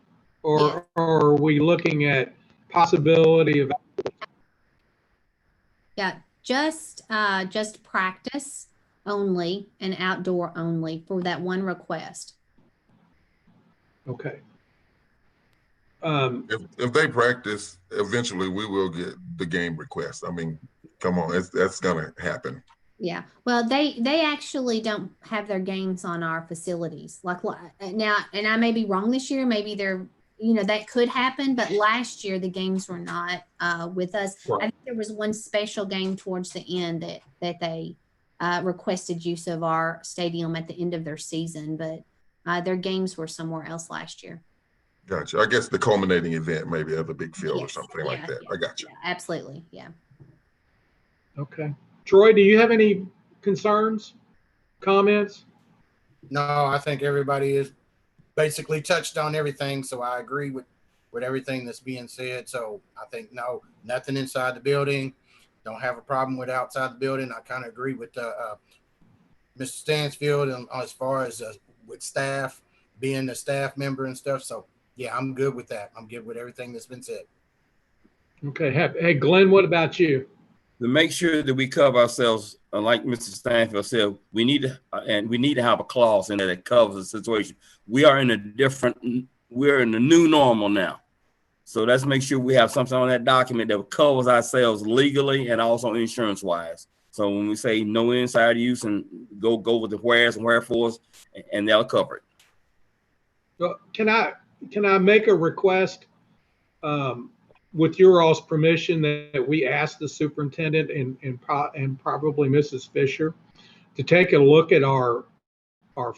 or are we looking at possibility of? yeah, just practice only and outdoor only for that one request. Okay. If they practice, eventually we will get the game request. I mean, come on, that's gonna happen. Yeah, well, they actually don't have their games on our facilities like now, and I may be wrong this year. Maybe they're, that could happen, but last year the games were not with us. Right. I think there was one special game towards the end that they requested use of our stadium at the end of their season, but their games were somewhere else last year. Gotcha. I guess the culminating event, maybe at the big field or Yes. something like that. I got you. Yeah, absolutely. Yeah. Okay. Troy, do you have any concerns, comments? No, I think everybody is basically touched on everything. So I agree with everything that's being said. So I think, no, nothing inside the building. Don't have a problem with outside the building. I kind of agree with Mr. Stansfield as far as with staff, being a staff member and stuff. So yeah, I'm good with that. I'm good with everything that's been said. Okay. Hey, Glenn, what about you? To make sure that we cover ourselves, like Mr. Stanfield said, we need to have a clause in there that covers the situation. We're in the new normal now. So let's make sure we have something on that document that covers ourselves legally and also insurance wise. So when we say no inside use, and go with the wheres and wherefores, and they'll cover it. Well, can I make a request with your all's permission that we ask the superintendent and probably Mrs. Fisher to take a look at our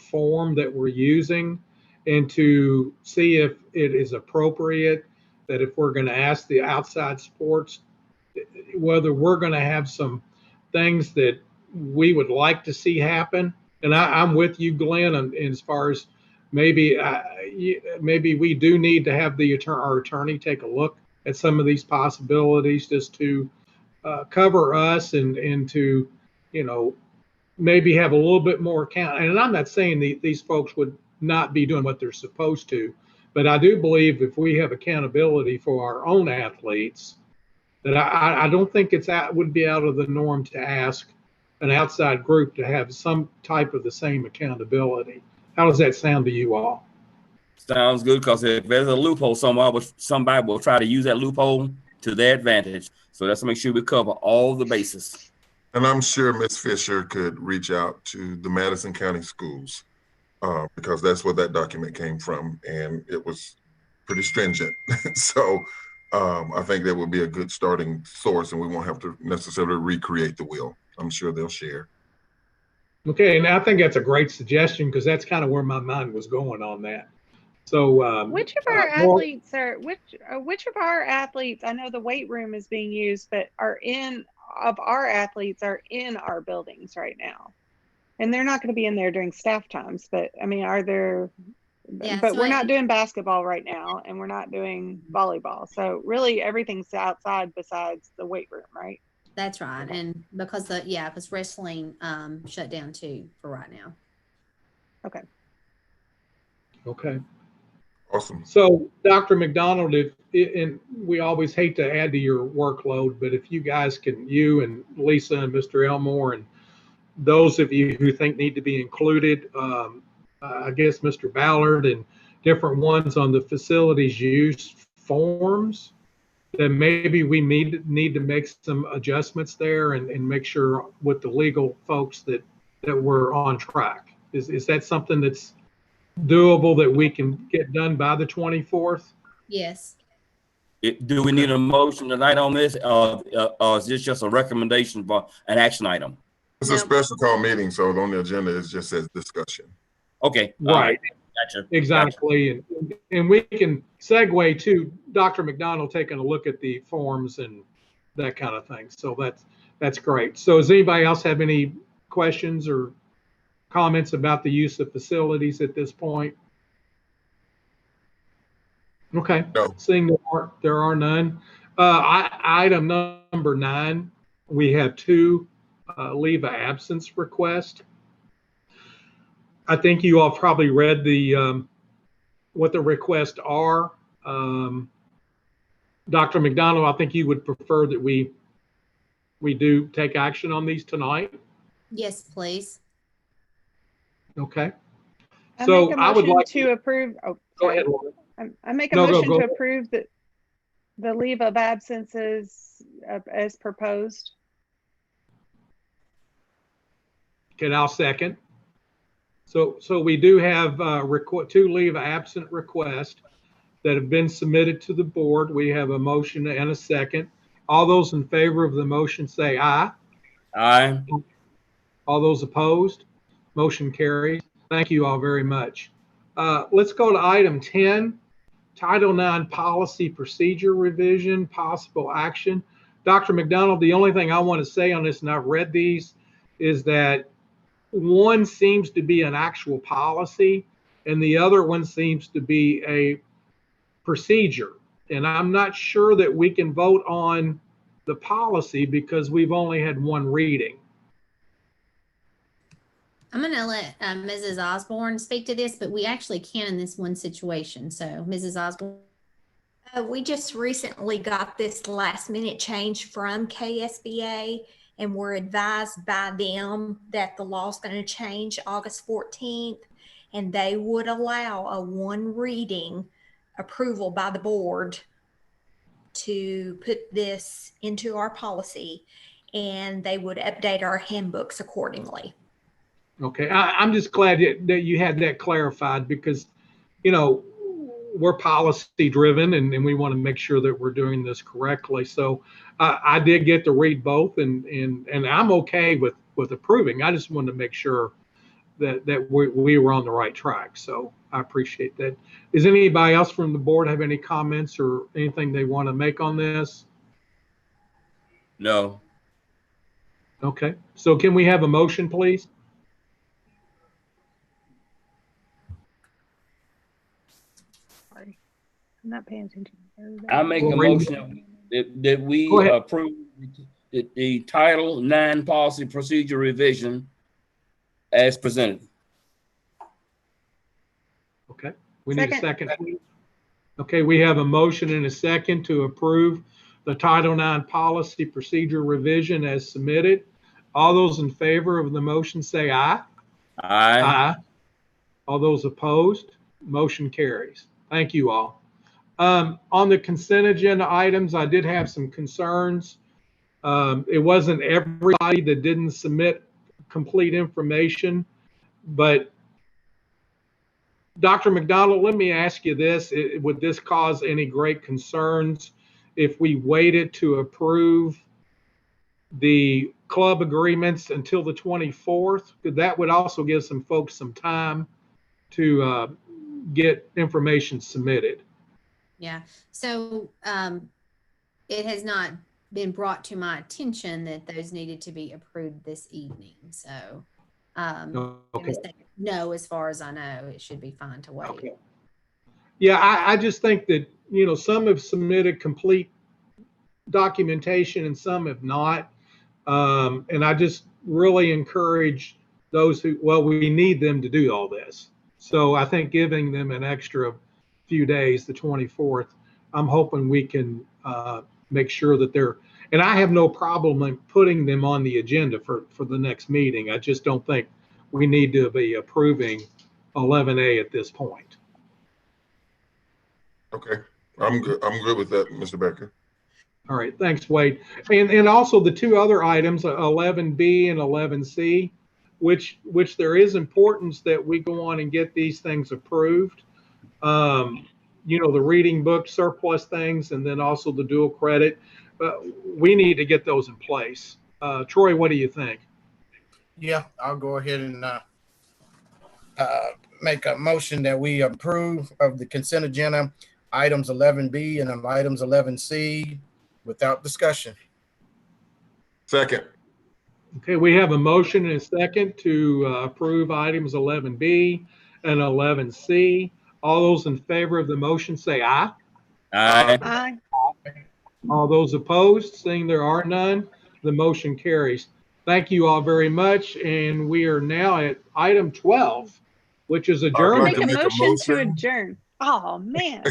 form that we're using and to see if it is appropriate that if we're going to ask the outside sports, whether we're going to have some things that we would like to see happen. And I'm with you, Glenn, as far as maybe we do need to have our attorney take a look at some of these possibilities just to cover us and to, maybe have a little bit more account. And I'm not saying these folks would not be doing what they're supposed to, but I do believe if we have accountability for our own athletes, that I don't think would be out of the norm to ask an outside group to have some type of the same accountability. How does that sound to you all? Sounds good, because if there's a loophole, somebody will try to use that loophole to their advantage. So let's make sure we cover all the bases. And I'm sure Ms. Fisher could reach out to the Madison County schools because that's where that document came from, and it was pretty stringent. So I think that would be a good starting source, and we won't have to necessarily recreate the wheel. I'm sure they'll share. Okay, and I think that's a great suggestion because that's kind of where my mind was going on that. So, Which of our more- athletes are which of our athletes? I know the weight room is being used, but are in our buildings right now, and they're not going to be in there during staff times. But I mean, are there? Yeah, But so we're not doing basketball right now, and we're not doing volleyball. So really, everything's outside besides the weight room, right? That's right. And because because wrestling shut down too for right now. Okay. okay. Awesome. So, Dr. McDonald, and we always hate to add to your workload, but if you guys can, you and Lisa and Mr. Elmore and those of you who think need to be included, I guess Mr. Ballard and different ones on the facilities use forms, then maybe we need to make some adjustments there and make sure with the legal folks that we're on track. Is that something that's doable that we can get done by the 24th? Yes. Do we need a motion tonight on this, or is this just a recommendation for an action item? It's a special call meeting, so on the agenda it just says discussion. Okay. Right. Gotcha. Exactly. Gotcha. And we can segue to Dr. McDonald taking a look at the forms and that kind of thing. So that's great. So does anybody else have any questions or comments about the use of facilities at this point? Okay. No. Seeing there are none. Item number 9, we have 2 leave of absence requests. I think you all probably read the what the requests are. Dr. McDonald, I think you would prefer that we do take action on these tonight. Yes, please. Okay. I So make a I would motion like to approve. Oh, go sorry. ahead, Laura. I make a No, motion go to ahead. approve the leave of absences as proposed. Okay, I'll second. So we do have 2 leave of absent requests that have been submitted to the board. We have a motion and a second. All those in favor of the motion say aye. Aye. All those opposed, motion carries. Thank you all very much. Let's go to item 10, Title IX Policy Procedure Revision, Possible Action. Dr. McDonald, the only thing I want to say on this, and I've read these, is that one seems to be an actual policy and the other one seems to be a procedure. And I'm not sure that we can vote on the policy because we've only had one reading. I'm going to let Mrs. Osborne speak to this, but we actually can in this one situation. So, Mrs. Osborne. We just recently got this last minute change from KSBA, and we're advised by them that the law is going to change August 14th, and they would allow a 1 reading approval by the board to put this into our policy, and they would update our handbooks accordingly. Okay, I'm just glad that you had that clarified because, we're policy driven and we want to make sure that we're doing this correctly. So I did get to read both and I'm okay with approving. I just wanted to make sure that we were on the right track. So I appreciate that. Does anybody else from the board have any comments or anything they want to make on this? No. Okay, so can we have a motion, please? I'm not paying attention. I make a motion that we approve the Title IX Policy Procedure Revision as presented. Okay, we need a second, please. Okay, we have a motion and a second to approve the Title IX Policy Procedure Revision as submitted. All those in favor of the motion say aye. Aye. Aye. All those opposed, motion carries. Thank you all. On the consent agenda items, I did have some concerns. It wasn't everybody that didn't submit complete information, but Dr. McDonald, let me ask you this. Would this cause any great concerns if we waited to approve the club agreements until the 24th? That would also give some folks some time to get information submitted. Yeah. So it has not been brought to my attention that those needed to be approved this evening. So Okay. no, as far as I know, it should be fine to wait. Okay. Yeah, I just think that, some have submitted complete documentation and some have not. And I just really encourage those who, we need them to do all this. So I think giving them an extra few days, the 24th, I'm hoping we can make sure that they're, and I have no problem in putting them on the agenda for the next meeting. I just don't think we need to be approving 11A at this point. Okay, I'm good with that, Mr. Becker. All right, thanks, Wade. And also the two other items, 11B and 11C, which there is importance that we go on and get these things approved. The reading book surplus things, and then also the dual credit. We need to get those in place. Troy, what do you think? Yeah, I'll go ahead and make a motion that we approve of the consent agenda items 11B and items 11C without discussion. Second. Okay, we have a motion and a second to approve items 11B and 11C. All those in favor of the motion say aye. Aye. Aye. All those opposed, seeing there are none, the motion carries. Thank you all very much. And we are now at item 12, which is adjournment. Make a motion to adjourn. Oh, man.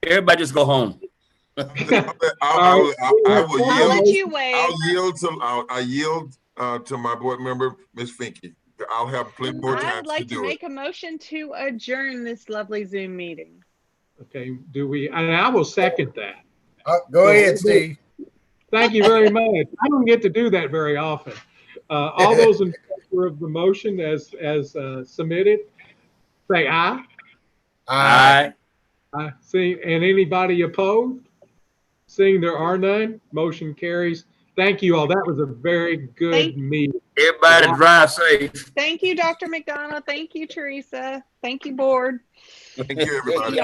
Everybody just go home. I will I'll let you wait. I yield to my board member, Ms. Finke. I'll have plenty more time. I'd like to make a motion to adjourn this lovely Zoom meeting. Okay, and I will second that. Go ahead, Steve. Thank you very much. I don't get to do that very often. All those in favor of the motion as submitted, say aye. Aye. And anybody opposed? Seeing there are none, motion carries. Thank you all. That was a very good meeting. Everybody drive safe. Thank you, Dr. McDonough. Thank you, Teresa. Thank you, board. Thank you, everybody.